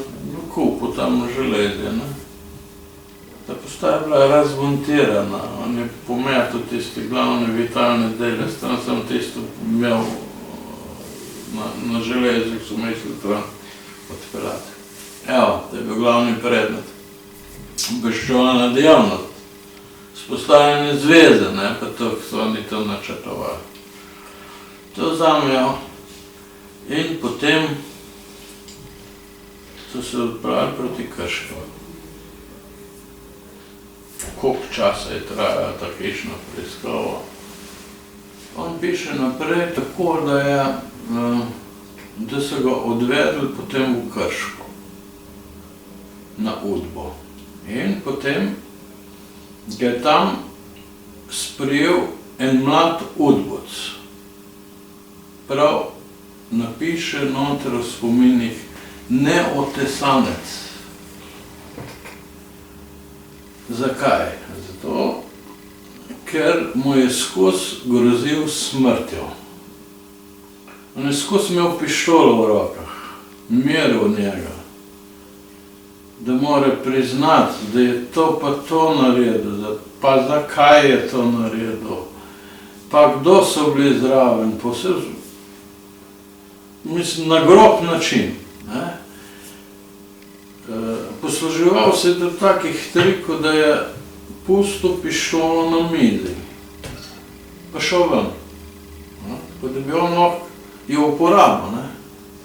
kupu tam na železje, ne. Ta postaja je bila razmontirana, on je pometal tiste glavne vitalne dele, tam sem tisto imel na železju, so mislili to odpeljati. Evo, to je bil glavni predmet. Obveščevalna dejavnost, vzpostavljanje zveze, ne, pa to, ko so oni to načrtovali. To vzamejo in potem so se odpravili proti Krško. Koliko časa je trajala ta hišna preiskava? On piše naprej tako, da so ga odvedli potem v Krško, na Udbo. In potem ga je tam sprejel en mlad udboc. Prav napiše noter v spominih neotesanec. Zakaj? Zato, ker mu je skozi grozil smrtjo. On je skozi imel pištolo v rokah, meril njega, da mora priznati, da je to pa to naredil, pa zakaj je to naredil, pa kdo so bili zraven, mislim, na grob način. Posluževal se je do takih trikov, da je pustil pištolo na mizi, pa šel ven. Tako da bi on lahko jo uporabil,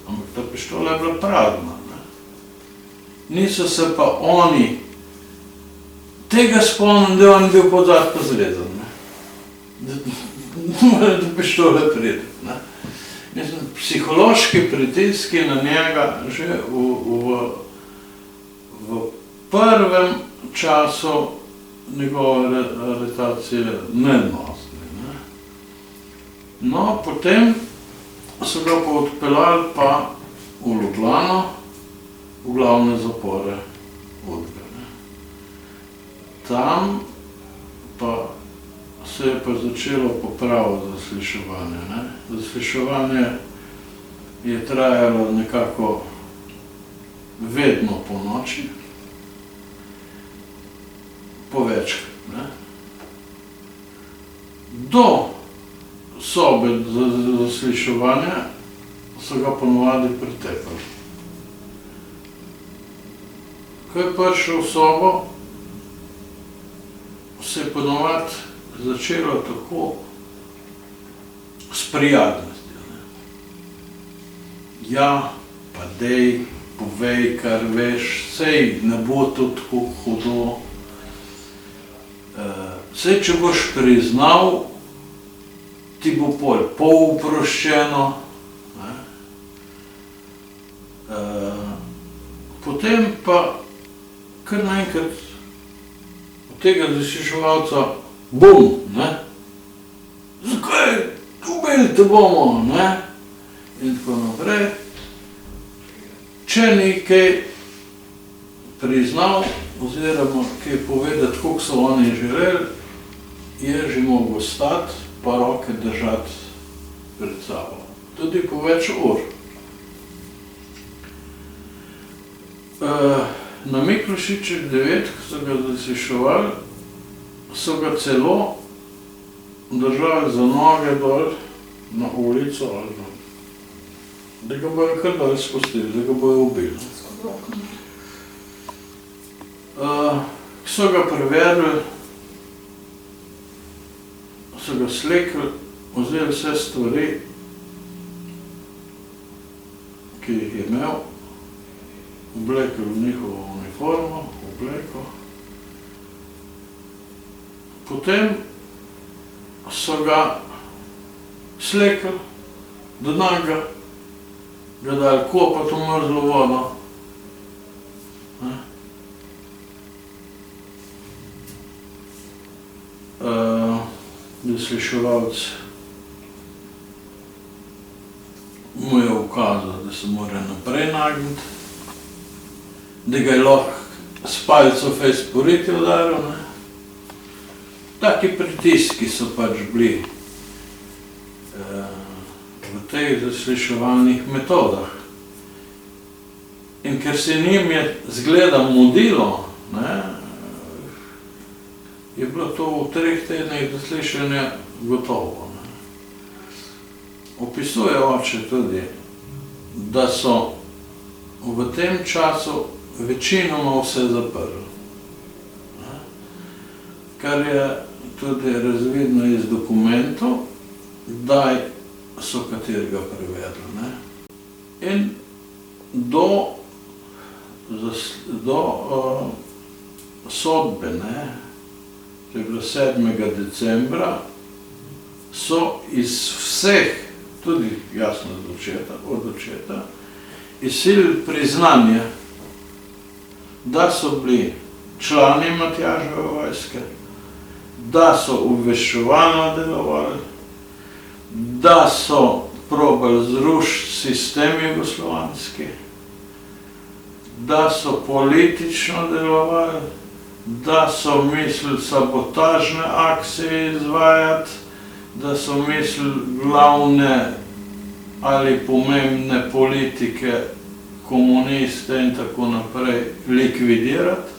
ampak ta pištola je bila prazna. Niso se pa oni tega spomnili, da on je bil podzad pa zrezan. Da mora do pištole priti. Mislim, psihološki pritiski na njega že v prvem času njegove aretacije nenosni. No, potem so ga pa odpeljali pa v Ljubljano, v glavne zapore Udbe. Tam pa se je pa začelo popravo zasliševanje. Zasliševanje je trajalo nekako vedno po noči, po večkrat. Do sobe za zasliševanje so ga ponovadi pretepali. Ko je prišel v sobo, se je ponovadi začelo tako s prijatnostjo. Ja, pa dej, povej, kar veš, sej ne bo to tako hudo. Sej, če boš priznal, ti bo pol oproščeno. Potem pa kar naenkrat od tega zasliševalca bum, zakaj, ubili te bomo, in tako naprej. Če nekaj priznal, oziroma kaj povedati, koliko so oni želeli, je že mogel stati, pa roke držati pred sabo. Tudi po več ur. Na Miklošiček 9, ko so ga zasliševali, so ga celo držali za noge dol na ulico, da ga bojo kar dal spustili, da ga bojo ubili. Ko so ga preverili, so ga slekli vzeli vse stvari, ki jih je imel, oblekli v njihovo uniformo, obleko. Potem so ga slekli do naga, ga dali kopati v mrzlo vodo. Zasliševalec mu je ukazal, da se mora naprej nagniti, da ga je lahko s palico fejst po riti udaril. Taki pritiski so pač bili v teh zasliševalnih metodah. In ker se njim je zgleda mudilo, je bilo to v 3 tednih zaslišanja gotovo. Opisuje oče tudi, da so v tem času večinoma vse zaprli. Kar je tudi razvidno iz dokumentov, kdaj so katerega prevedli. In do sodbe, to je bilo 7. decembra, so iz vseh, tudi jasno od očeta, izsilili priznanje, da so bili člani Matjaževe vojske, da so obveščevalno delovali, da so probali zrušiti sistem jugoslovanski, da so politično delovali, da so mislili sabotažne akcije izvajati, da so mislili glavne ali pomembne politike, komuniste in tako naprej likvidirati.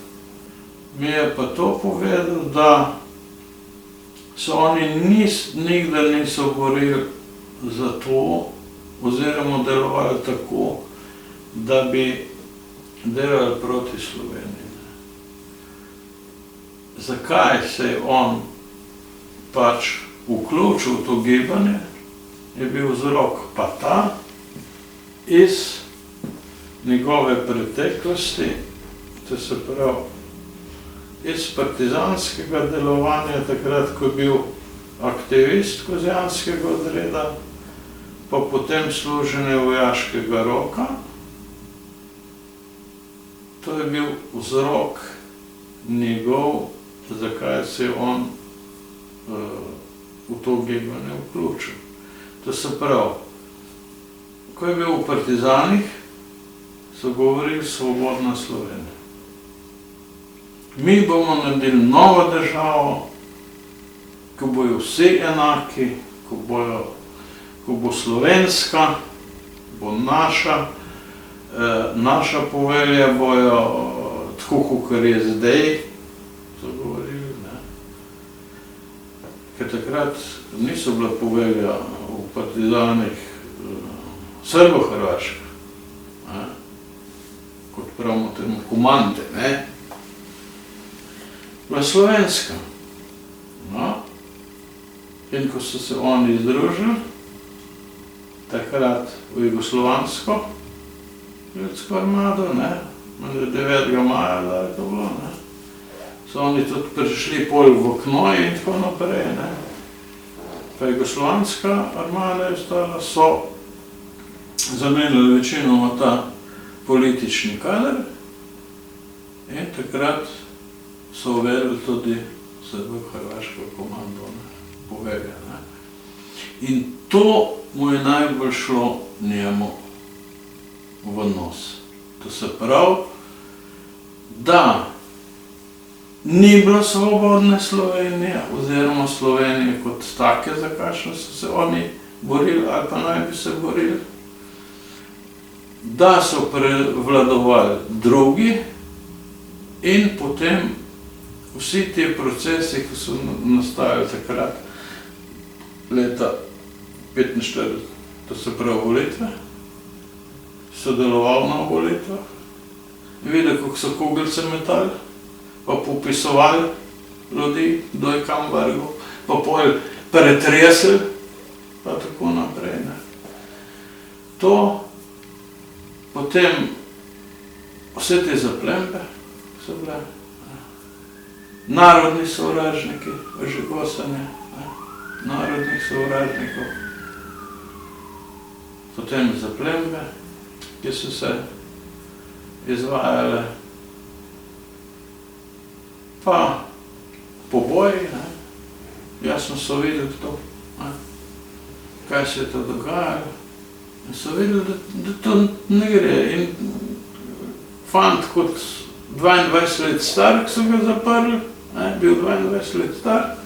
Mi je pa to povedal, da se oni nikdar niso borili za to, oziroma delovali tako, da bi delali proti Sloveniji. Zakaj se je on pač vključil v to gibanje, je bil vzrok pa ta, iz njegove preteklosti, to se pravi, iz partizanskega delovanja, takrat, ko je bil aktivist kozjanskega odreda, pa potem služenje vojaškega roka. To je bil vzrok njegov, zakaj se je on v to gibanje vključil. To se pravi, ko je bil v partizanih, so govorili svobodna Slovenija. Mi bomo naredili novo državo, ko bojo vsi enaki, ko bo slovenska, bo naša povelja, bojo tako, kakor je zdaj, so govorili. Ker takrat niso bila povelja v partizanih srbo-hrvaška, kot pravimo temu komande, bila slovenska. In ko so se oni združili, takrat v jugoslovansko ljudsko armado, 9. maja, da je to bilo, so oni tudi prišli pol v Knoj in tako naprej, pa jugoslovanska armada je ostala, so zamenjali večinoma ta politični kader in takrat so uvedli tudi srbo-hrvaško komando, povelja. In to mu je najbolj šlo njemu v nos. To se pravi, da ni bilo svobodne Slovenije, oziroma Slovenije kot take, za kakšno so se oni borili ali pa naj bi se borili, da so prevladovali drugi in potem vsi ti procesi, ki so nastajali takrat, leta 1945, to se pravi volitve, sodeloval na volitvah, videl, kako so kuglice metali, pa popisovali ljudi, kdo je kam vrgel, pa pol pretresli pa tako naprej. Ne. To, potem vse te zaplembe so bile, narodni sovražniki, ožigosanje narodnih sovražnikov, potem zaplembe, ki so se izvajale, pa poboji, jasno so videli to, kaj se je to dogajalo, in so videli, da to ne gre. In fant kot 22 let star, ki so ga zaprli, bil 22 let star,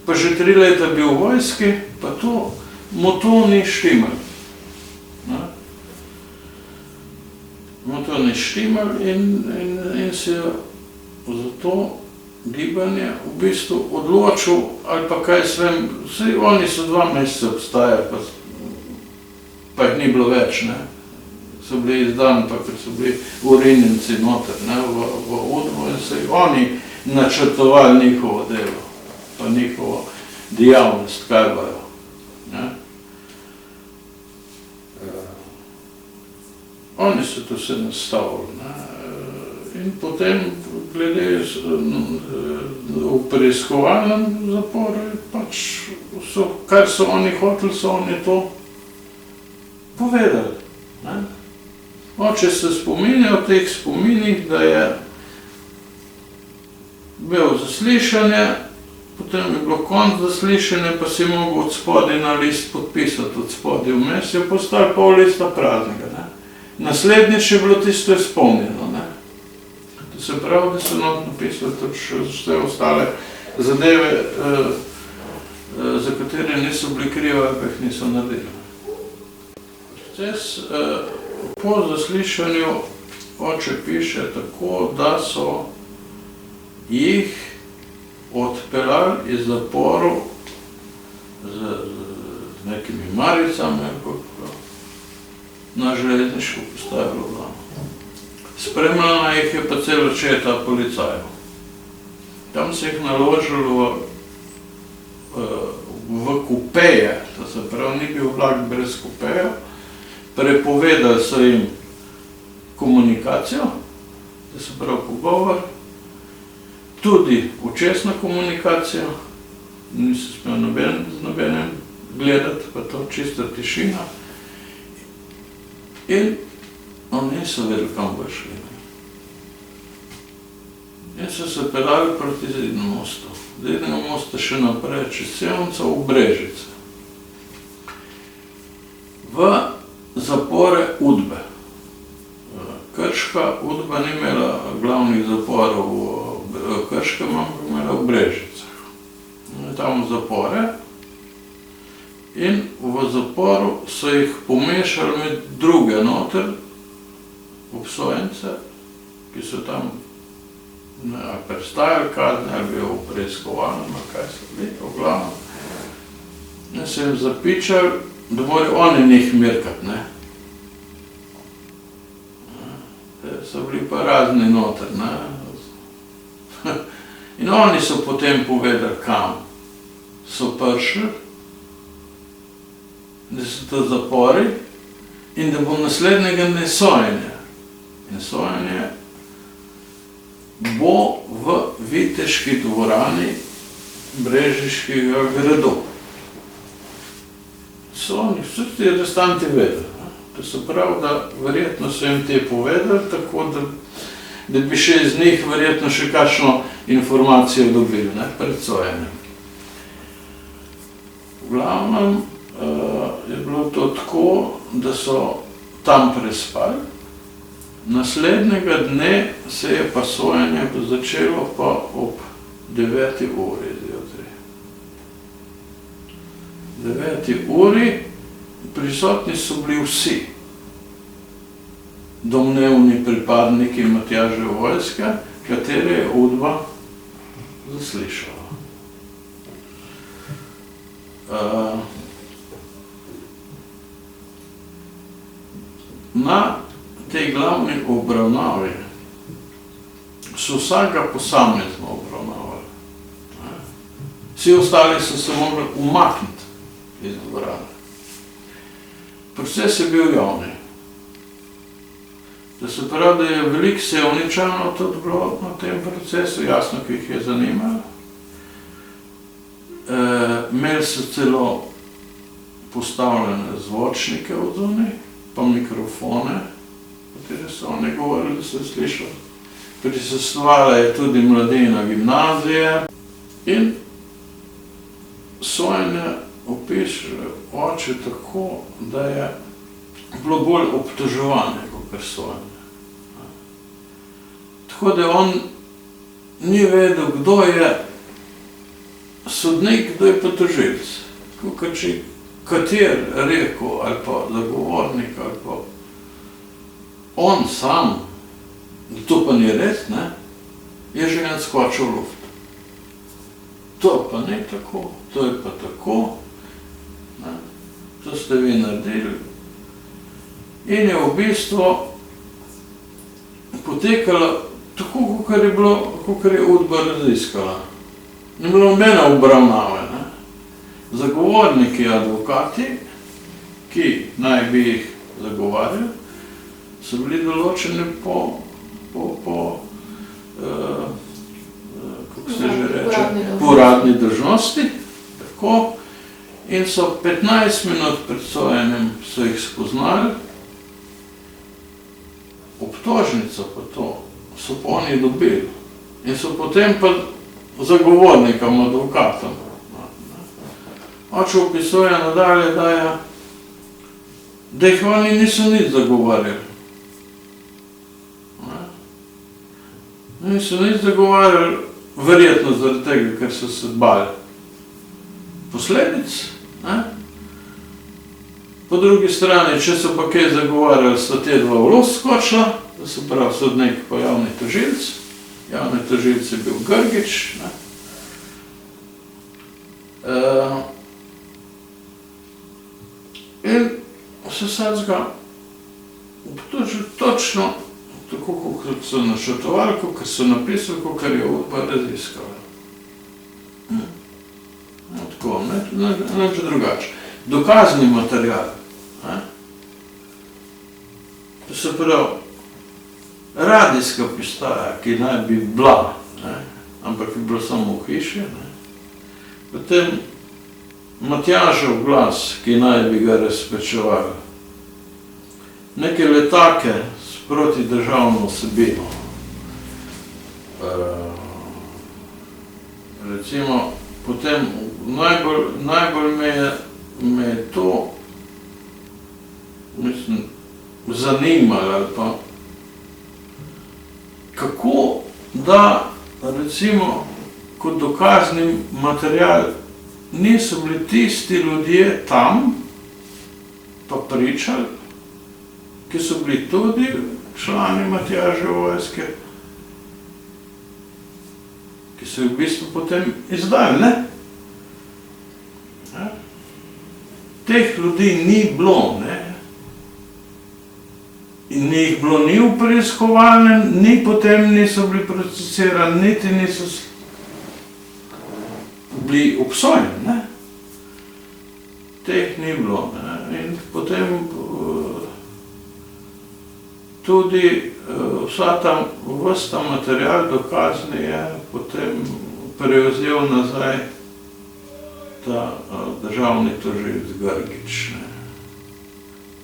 pa že 3 leta bil v vojski, pa to, mu to ni štimal. Mu to ni štimal in se je za to gibanje v bistvu odločil, ali pa kaj svem, vsi oni so 2 meseca obstajali, pa jih ni bilo več, so bili izdani, pa ker so bili urinjenci noter, v Udbo, in so oni načrtovali njihovo delo, pa njihovo dejavnost, kaj bojo. Oni so to vse nastavili. In potem, glede v preiskovalnem zaporu, pač, kar so oni hoteli, so oni to povedali. Če se spominjajo v teh spominih, da je bil zaslišanje, potem je bilo konc zaslišanja, pa si mogel od spodaj na list podpisati, od spodaj vmes, je postal pol lista praznega. Naslednjič je bilo tisto izpolnjeno. To se pravi, da so not napisali tudi še vse ostale zadeve, za katere niso bili krivi, pa jih niso naredili. Po zaslišanju oče piše tako, da so jih odpeljali iz zaporu z nekimi maricami na železniško postajo v Ljubljano. Spremljala jih je pa celo četa policajev. Tam se jih naložilo v kupeje, to se pravi, ni bil vlak brez kupejev, prepovedali so jim komunikacijo, to se pravi pogovor, tudi očesno komunikacijo, niso smel z nobenem gledati, pa to čista tišina. In oni niso vedeli, kam bo šli. In so se peljali proti Zidnemu mostu. Zidnega mosta še naprej čez Sevnico v Brežice. V zapore Udbe. Krška Udba ni imela glavnih zaporov v Krškem, ampak imela v Brežicah. Tam v zapore. In v zaporu so jih pomešali med druge noter, obsojence, ki so tam prestajali kazni, ali bil v preiskovanem, ali kaj so bili, v glavnem. In so jim zapičali, da morajo oni njih mirkati, So bili pa razni noter, In oni so potem povedali, kam so prišli, da so to zapori in da bo naslednjega dne sojenje. In sojenje bo v Viteški dvorani Brežiškega gradu. So oni vsi ti restanti vedeli. To se pravi, da verjetno so jim te povedali, tako da bi še iz njih verjetno še kakšno informacijo dobili, pred sojenjem. V glavnem je bilo to tako, da so tam prespali, naslednjega dne se je pa sojenje začelo pa ob 9. uri zjutraj. 9. uri prisotni so bili vsi domnevni pripadniki Matjaževe vojske, katere je Udba zaslišala. Na tej glavni obravnavi so vsakega posamezno obravnavali. Vsi ostali so se mogli umakniti iz dvorane. Proces je bil javni. To se pravi, da je veliko Sevničanov tudi bilo na tem procesu, jasno, ki jih je zanimalo. Imeli so celo postavljene zvočnike od zunaj, pa mikrofone, kateri so oni govorili, da so slišali. Prisostvovala je tudi mladina gimnazije in sojenje opiše oče tako, da je bilo bolj obtoževanje, kot sojenje. Tako da on ni vedel, kdo je sodnik, kdo je pa tožilec. Kakor če kater rekel, ali pa zagovornik, ali pa on sam, to pa ni res, ne, je že en skočil v luft. To pa ni tako, to je pa tako, ne, to ste vi naredili. In je v bistvu potekalo tako, kakor je Udba raziskala. Ni bilo nobene obravnave, ne. Zagovorniki, advokati, ki naj bi jih zagovarjali, so bili določeni po kako se že reče, po uradni dolžnosti, tako, in so 15 minut pred sojenjem so jih spoznali, obtožnico pa to so pa oni dobili in so potem pa zagovornikom, advokatom. Oče opisuje nadalje, da jih oni niso nič zagovarjali. Niso nič zagovarjali, verjetno zaradi tega, ker so se bali posledic. Po drugi strani, če so pa kaj zagovarjali, sta te dva v luft skočila, da se pravi sodnik pa javni tožilec. Javni tožilec je bil Grgič. In se vsakega obtožili točno tako, kot so načrtovali, kot so napisali, kot je Udba raziskala. Tako, nič drugače. Dokazni material. To se pravi, radijska postaja, ki naj bi bila, ampak je bilo samo v hiši, potem Matjažev glas, ki naj bi ga razpečevali, neke letake s protidržavno vsebino. Recimo, potem najbolj me je to, mislim, zanimalo, ali pa kako da, recimo, kot dokazni material niso bili tisti ljudje tam, pa pričali, ki so bili tudi člani Matjaževe vojske, ki so jih v bistvu potem izdali, ne? Teh ljudi ni bilo, ne? In jih bilo ni v preiskovalnem, ni potem niso bili procesirani, niti niso bili obsojeni, ne? Teh ni bilo, ne? In potem tudi ves ta material dokazni je potem prevzel nazaj ta državni tožilec Grgič, ne?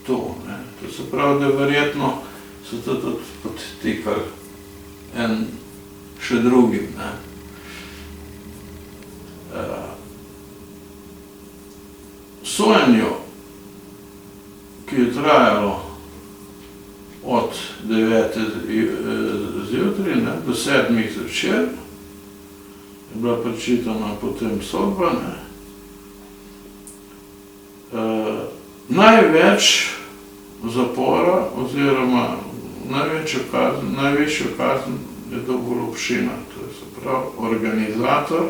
To, ne? To se pravi, da verjetno so to tudi podtikali en še drugim, ne? Sojenju, ki je trajalo od 9. zjutraj do 7. zvečer, je bila prečitana potem sodba, ne? Največ zapora oziroma največjo kazen je dobil Lubšina, to je se pravi organizator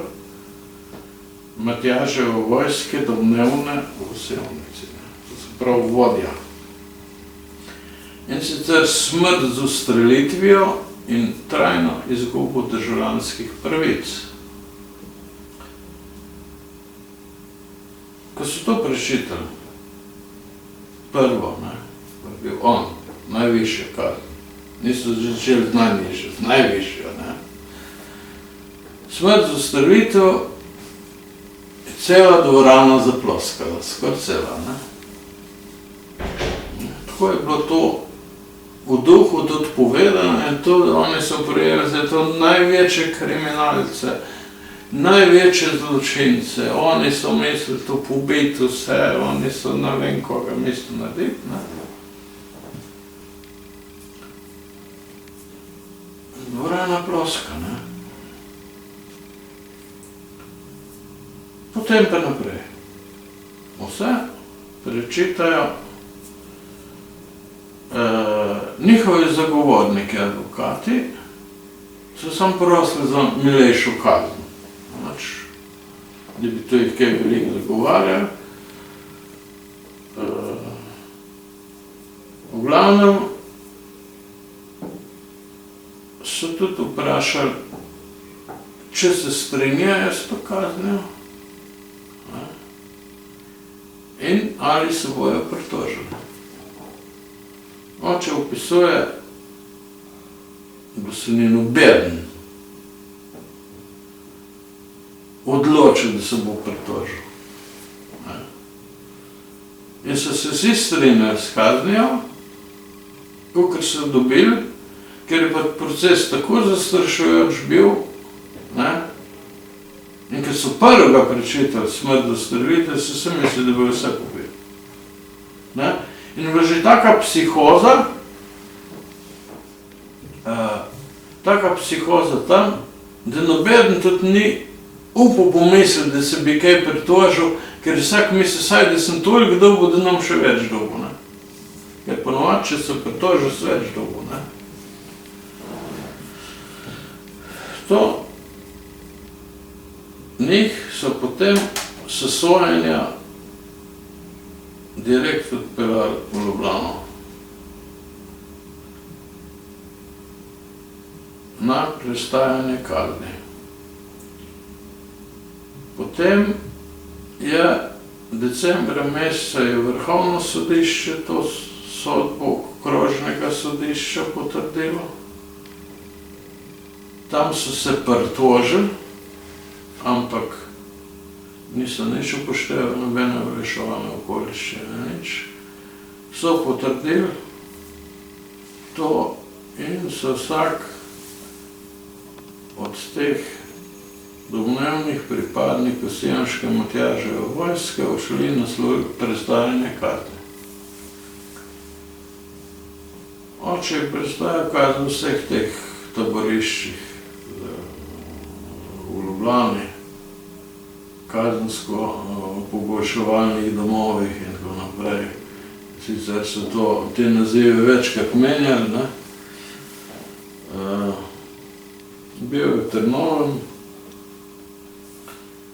Matjaževe vojske domnevne v Sevnici, to se pravi vodja. In sicer smrt z ustrelitvijo in trajno izgubo državljanskih pravic. ko so to prečitali, prvo, ne, je bil on, najvišja kazen. Niso začeli z najnižjo, z najvišjo, ne. Smrt z ustrelitev je cela dvorana zaploskala, skoraj cela, ne. Tako je bilo to v duhu tudi povedano in to, da oni so prijeli za to največje kriminalce, največje zločince, oni so mislili to pobiti vse, oni so ne vem koga mislili narediti, ne. Dvorana ploska, ne. Potem pa naprej. Vse prečitajo njihovi zagovorniki, advokati, so samo prosili za milejšo kazen. Da bi to jih kaj veliko zagovarjali. V glavnem so tudi vprašali, če se strinjajo s to kaznijo in ali se bojo pritožili. Oče opisuje, da se ni nobeden odločil, da se bo pritožil. In so se vsi strinjali s kaznijo, kakor so dobili, ker je pa proces tako zastrašujoč bil, ne? In ker so prvega prečitali smrt do ustrelitve, so se mislili, da bo vse pobili. Ne? In je bila že taka psihoza tam, da nobeden tudi ni upal pomisliti, da se bi kaj pritožil, ker vsak misli, saj da sem toliko dolgo, da nam še več dolgo, ne. Ker ponovadi, če se pritožil, se več dolgo, ne. To njih so potem s sojenja direkt odpeljali v Ljubljano. Na prestajanje kazni. Potem je decembra meseca je Vrhovno sodišče to sodbo okrožnega sodišča potrdilo. Tam so se pritožili, ampak niso nič upoštevali, nobene reševane okoliščine, nič. So potrdili to in so vsak od teh domnevnih pripadnikov Sijamške Matjaževe vojske ušli na prestajanje kazni. Oče je prestajal kazen v vseh teh taboriščih v Ljubljani, kazensko poboljševalnih domovih in tako naprej. Sicer so to te nazive večkrat menjali, ne. Bil je v Trnovem,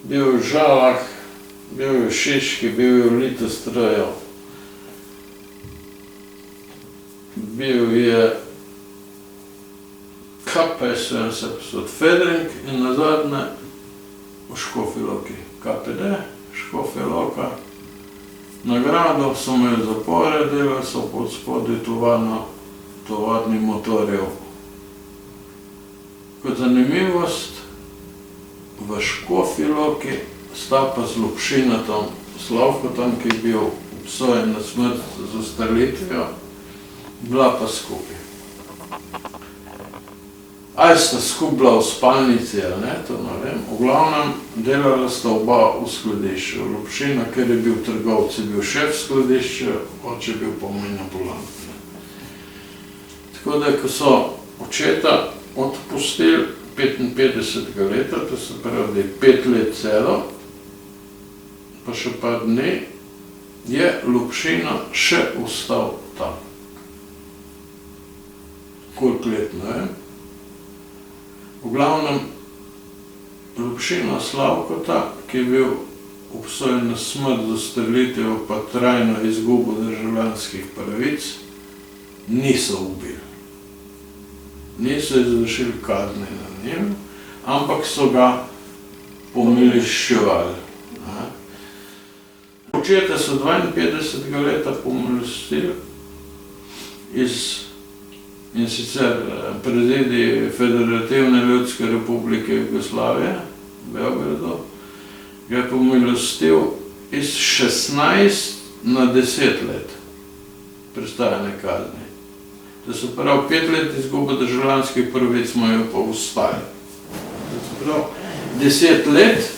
bil je v Žalah, bil je v Šiški, bil je v Litostroju, bil je KP-70 od Fedring in nazadnje v Škofji Loki. KPD, Škofja Loka. Nagrado so imeli zapore, delali so pod spodaj tovarni motorjev. Kot zanimivost, v Škofji Loki sta pa z Lupšinatom, Slavkotom, ki je bil obsojen na smrt z ustrelitvijo, bila pa skupaj. Ali sta skupaj bila v spalnici ali ne, to ne vem. V glavnem delala sta oba v skladišču. Lupšina, ker je bil trgovec, je bil šef skladišča, oče je bil pa manipulant. Tako da, ko so očeta odpustili 55. leta, to se pravi, da je 5 let celo, pa še par dni, je Lupšina še ostal tam. Koliko let, ne vem. V glavnem, Lupšina Slavkota, ki je bil obsojen na smrt z ustrelitvijo pa trajno izgubo državljanskih pravic, niso ubili. Niso izvršili kazni na njim, ampak so ga pomiliščevali. Očeta so 52. leta pomilostili in sicer prezidij Federativne ljudske republike Jugoslavije, Beogradu, ga je pomilostil iz 16 na 10 let prestajanja kazni. To se pravi, 5 let izguba državljanskih pravic mu je pa ustali. To se pravi, 10 let,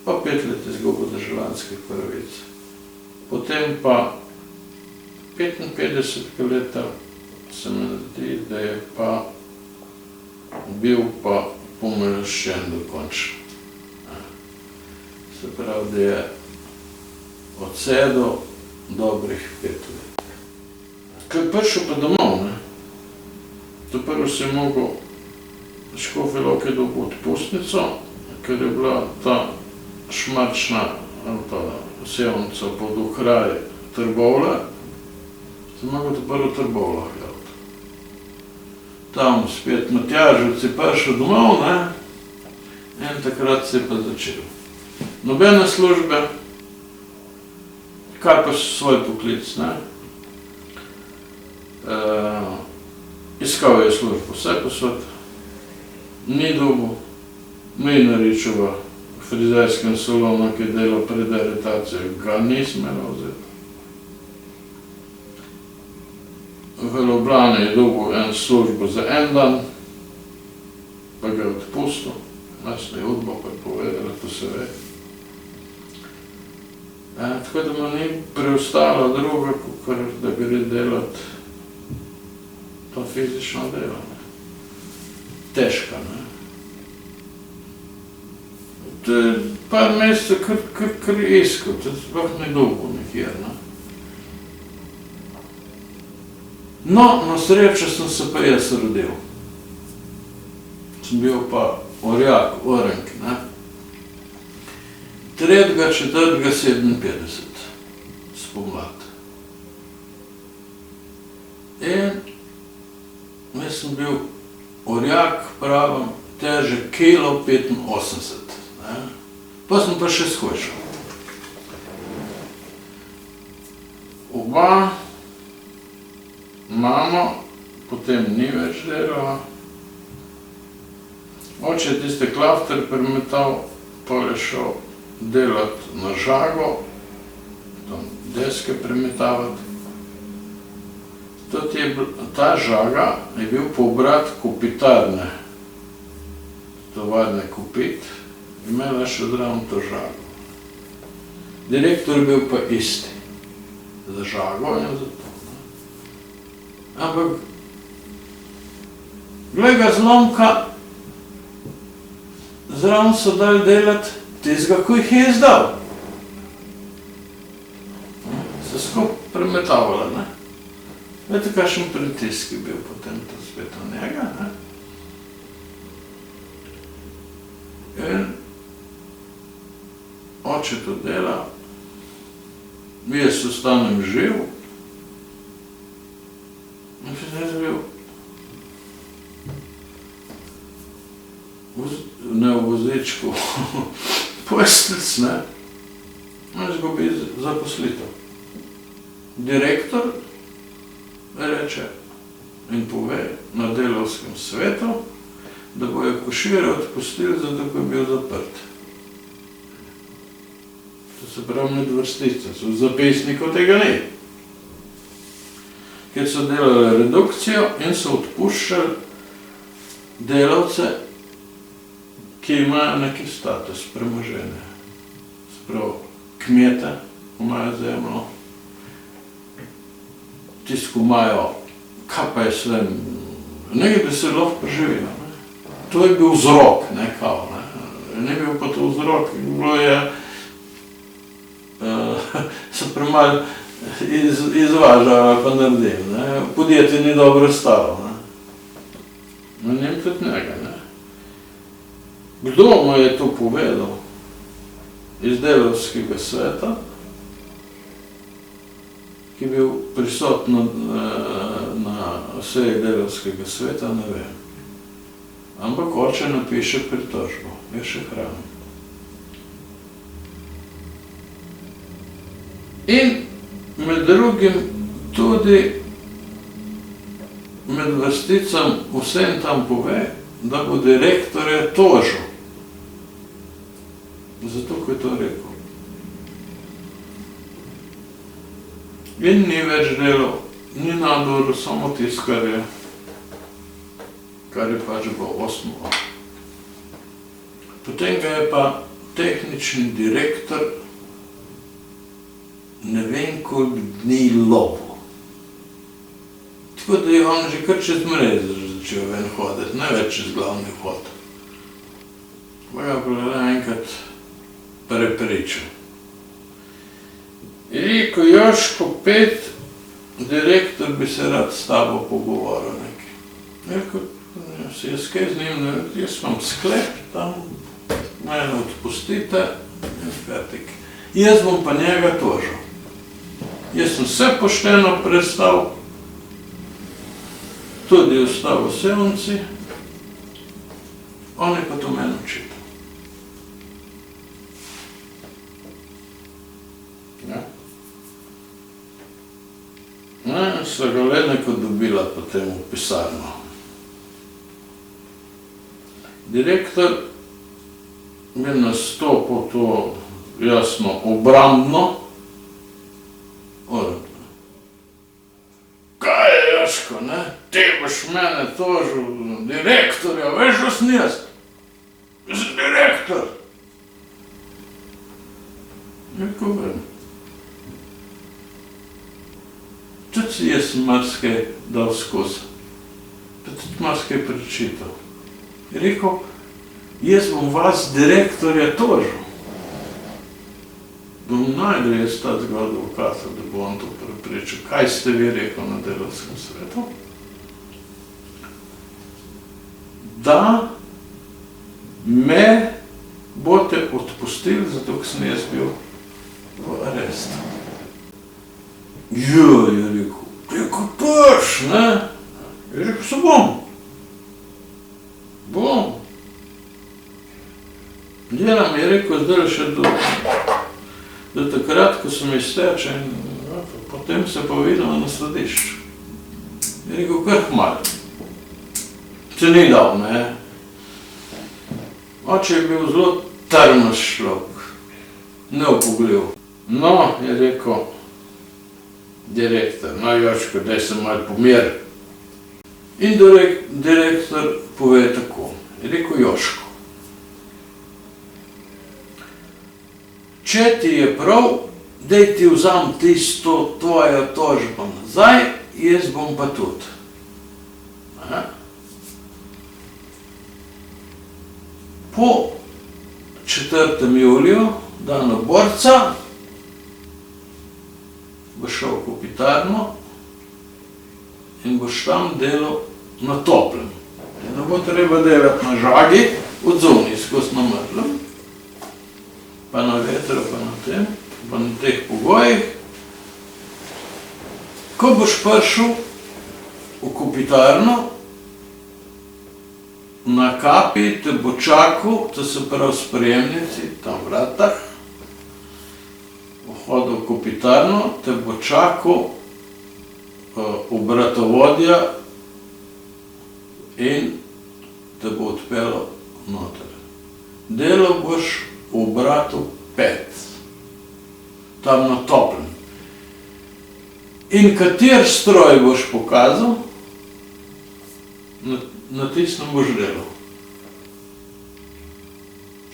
pa 5 let izguba državljanskih pravic. Potem pa 55 leta se mi zdi, da je pa bil pa pomiloščen dokončno. Se pravi, da je odsedel dobrih 5 let. Ko je prišel pa domov, to prvo si je mogel Škofja Loka dobil odpustnico, ker je bila ta šmarčna ali pa sevnica pod okraj Trbovlja, se je mogel to prvo Trbovlja hljati. Tam spet Matjaževci prišel domov, in takrat se je pa začel. Nobene službe, kar pa svoj poklic, iskal je službo vse posod, ni dobil, ni naričil v frizerskem salonu, ki je delal pred aretacijo, ga ni smelo vzeti. V Ljubljani je dobil en službo za en dan, pa ga je odpustil, mestna udba pa je povedala, to se ve. Tako da mu ni preostalo druga, kot da gre delati to fizično delo. Težka, To je par mesecev kar iskal, to je sploh ni dolgo nikjer, No, na srečo sem se pa jaz rodil. Sem bil pa orjak, orenk, 3.4.57 spomlad. In jaz sem bil orjak, pravim, težek 1,85 kg. Pa sem pa še shujšal. Oba mama potem ni več delala. Oče je tiste klafter premetal, pa je šel delati na žago, tam deske premetavati. Ta žaga je bil pobrat Kopitarne, tovarne Kopit, imela še zraven to žago. Direktor je bil pa isti, za žago in za to. Ampak, glej ga zlomka, zraven so dali delati tistega, ko jih je izdal. Se skupaj premetavala, Vete, kakšen pritisk je bil potem to spet na njega, In oče to dela, jaz ostanem živ, in še jaz bil ne v vozičku, postelc, izgubi zaposlitev. Direktor reče in pove na delavskem svetu, da bojo Koširja odpustili, zato ko je bil zaprt. To se pravi med vrstice, v zapisniku tega ni. Ker so delali redukcijo in so odpuščali delavce, ki imajo neki status premoženja. Se pravi, kmete imajo zemljo, tisti, ko imajo, kaj pa je svem, nekaj bi se lahko preživilo. To je bil vzrok, kao, ne bil pa to vzrok, bilo je, so premalo izvažali pa naredili, podjetje ni dobro stalo, Njem tudi njega, Kdo mu je to povedal iz delavskega sveta, ki je bil prisoten na seji delavskega sveta, ne vem. Ampak oče napiše pritožbo, je še hranim. In med drugim tudi med vrsticam vsem tam pove, da bo direktorja tožil. Zato, ko je to rekel. In ni več delal, ni naduril, samo tisto, kar je pač bilo osnovo. Potem ga je pa tehnični direktor ne vem koliko dni lovil. Tako da je on že kar čez mreže začel ven hoditi, ne več čez glavni vhod. Pa ga pa enkrat prepričal. In rekel, Joško, Pet, direktor bi se rad s tabo pogovoril nekaj. Rekel, si jaz kaj z njim, jaz imam sklep tam, mene odpustite, in fertik. Jaz bom pa njega tožil. Jaz sem vse pošteno prestal, tudi ostal v Sevnici, on je pa to meni očital. So ga le neko dobila potem v pisarno. Direktor je nastopil to jasno obrambno. Kaj je, Joško, ne? Ti boš mene tožil, direktorja, veš, da sem jaz? Jaz sem direktor. Rekel, vem. Tudi si jaz marsikaj dal skozi. Pa tudi marsikaj prečital. Je rekel, jaz bom vas, direktorja, tožil. Bom najdel jaz ta advokata, da bo on to prepričal. Kaj ste vi rekel na delavskem svetu? Da me boste odpustili, zato ker sem jaz bil v arestu. Jo, je rekel, paš, ne? Je rekel, se bom. Bom. Delam, je rekel, zdaj še do takrat, ko sem iztečen, potem se pa vidimo na središču. Je rekel, kar hmal. Se ni dal, ne? Oče je bil zelo trmast človek, neupogljiv. No, je rekel, direktor, no, Joško, daj se malo pomir. In direktor pove tako, je rekel, Joško, če ti je prav, daj ti vzam tisto tvojo tožbo nazaj, jaz bom pa tudi. Po 4. juliju, dan borca, boš šel v Kopitarno in boš tam delal na toplem. Ne bo treba delati na žagi, odzunaj skozi na mrzlem, pa na vetru, pa na tem, pa na teh pogojih. Ko boš prišel v Kopitarno, na kapi te bo čakal, to se pravi sprejemnici, tam v vratah, vhodu v Kopitarno, te bo čakal obratovodja in te bo odpeljal noter. Delal boš v obratu 5, tam na toplem. In kater stroj boš pokazal, na tistem boš delal.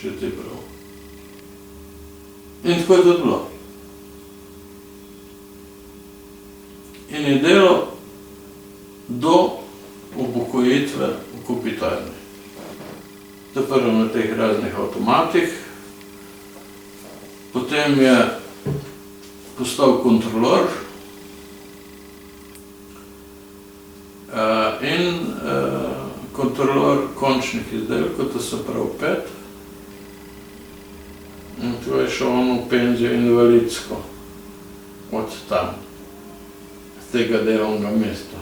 Če ti je prav. In tako je tudi bilo. In je delal do upokojitve v Kopitarni. Prvo na teh raznih avtomatih, potem je postal kontrolor in kontrolor končnih izdelkov, to se pravi 5. In tu je šel on v penzijo invalidsko od tam, z tega delovnega mesta.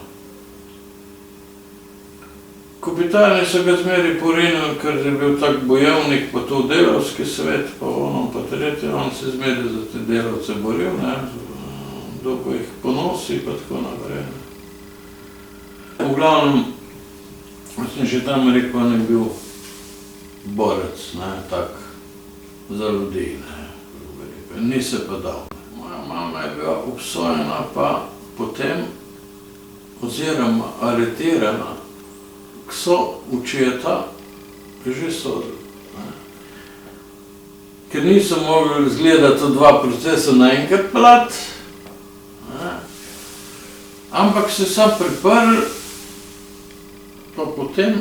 Kapitalni so ga zmeri porinili, ker je bil tak bojevnik, pa to delavski svet, pa ono, pa tretje, on se zmeri za te delavce boril, ne, dolgo jih ponosi, pa tako naprej. V glavnem, sem že tam rekel, on je bil borec, ne, tak, za ljudi, ne, ni se pa dal. Moja mama je bila obsojena pa potem, oziroma aretirana, k součeta že sodili. Ker niso mogli izgledati dva procesa naenkrat peljati, ampak se so priprli, pa potem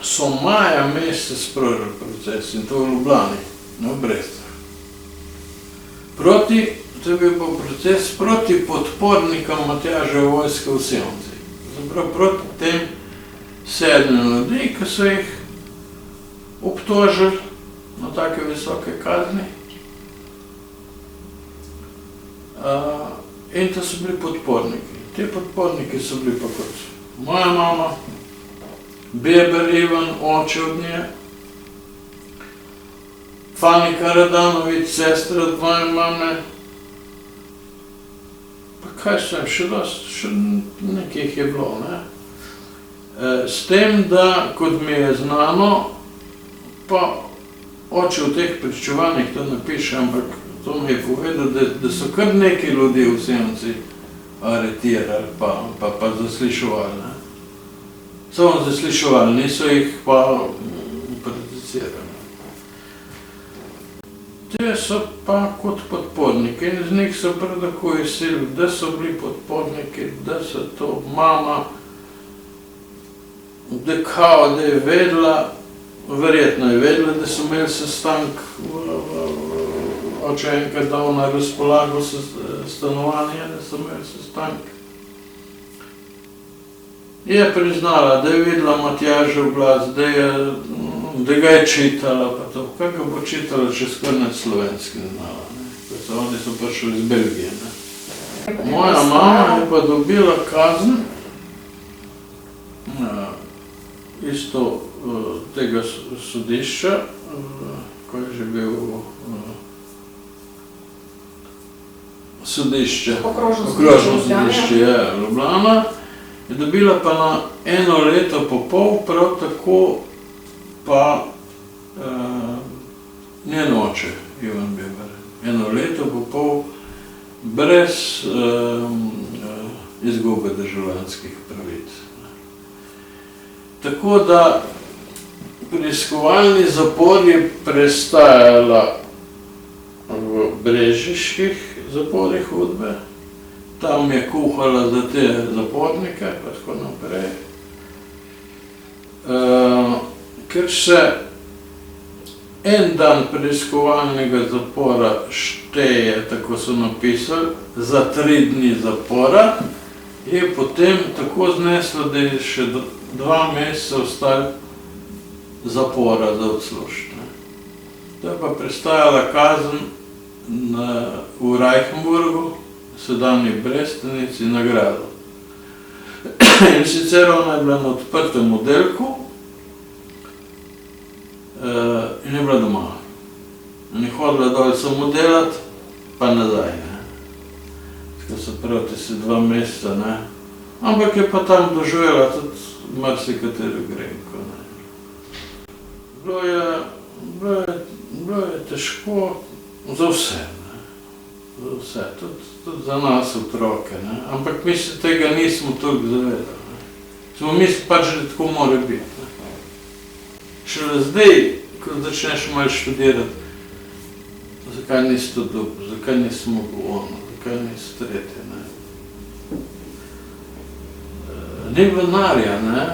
so maja mesec sprožili proces in to v Ljubljani, ne v Brestu. To je bil proces proti podpornikom Matjaževe vojske v Sevnici. Zaprav proti tem 7 ljudi, ki so jih obtožili na take visoke kazni. In to so bili podporniki. Te podporniki so bili pa kot moja mama, Beber Ivan, oče od nje, Fanika Radanović, sestra od moje mame, pa kaj sem, še nekih je bilo, ne. S tem, da, kot mi je znano, pa oče v teh pričevanjih to napiše, ampak to mi je povedal, da so kar neki ljudi v Sevnici aretirali, pa zasliševali, ne. Samo zasliševali, niso jih pa prakticirali. Te so pa kot podporniki in z njih so prav tako izsilili, da so bili podporniki, da so to mama, da kao, da je vedela, verjetno je vedela, da so imeli sestank, oče enkrat dal na razpolago stanovanje, da so imeli sestank. Je priznala, da je videla Matjažev glas, da ga je čitala, pa to, kaj ga bo čitala, če skoraj nad slovenski znala, ne. Oni so prišli iz Belgije, ne. Moja mama je pa dobila kazen, isto tega sodišča, ko je že bil sodišče, okrožno sodišče, Ljubljana, je dobila pa na 1 leto pa pol, prav tako pa njen oče, Ivan Beber. 1 leto pa pol brez izgube državljanskih pravic. Tako da preiskovalni zapor je prestajala v brežiških zaporih Udbe. Tam je kuhala za te zapornike, pa tako naprej. Ker se en dan preiskovalnega zapora šteje, tako so napisali, za 3 dni zapora, je potem tako zneslo, da je še 2 meseca ostalo zapora za odslužiti. To je pa prestajala kazen v Reichenburgu, sedanji Brestanici, na Gradu. In sicer ona je bila na odprtem oddelku in je bila doma. In je hodila dol samo delati, pa nazaj, ne. Tako se pravi, se 2 meseca, ne. Ampak je pa tam doživela tudi marsikatero grenko, ne. Bilo je težko za vse, ne. Za vse, tudi za nas otroke, ne. Ampak mi se tega nismo toliko zavedali, ne. Smo mislili pač, da tako mora biti, ne. Šele zdaj, ko začneš malo študirati, zakaj nisi to dobil, zakaj nisi mogel ono, zakaj nisi tretje, ne. Ni bilo denarja, ne,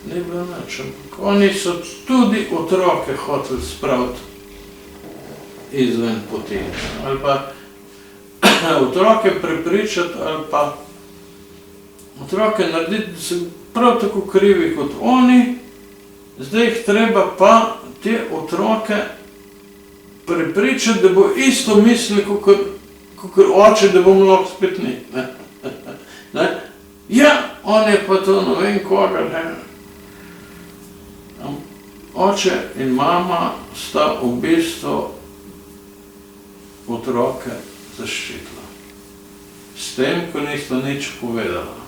ni bilo nič, ampak oni so tudi otroke hoteli spraviti izven poti, ali pa otroke prepričati, ali pa otroke narediti, da so prav tako krivi kot oni, zdaj jih treba pa te otroke prepričati, da bo isto mislili, kakor oče, da bom lahko spet ni. Ja, on je pa to ne vem koga, ne. Oče in mama sta v bistvu otroke zaščitila. S tem, ko nista nič povedala.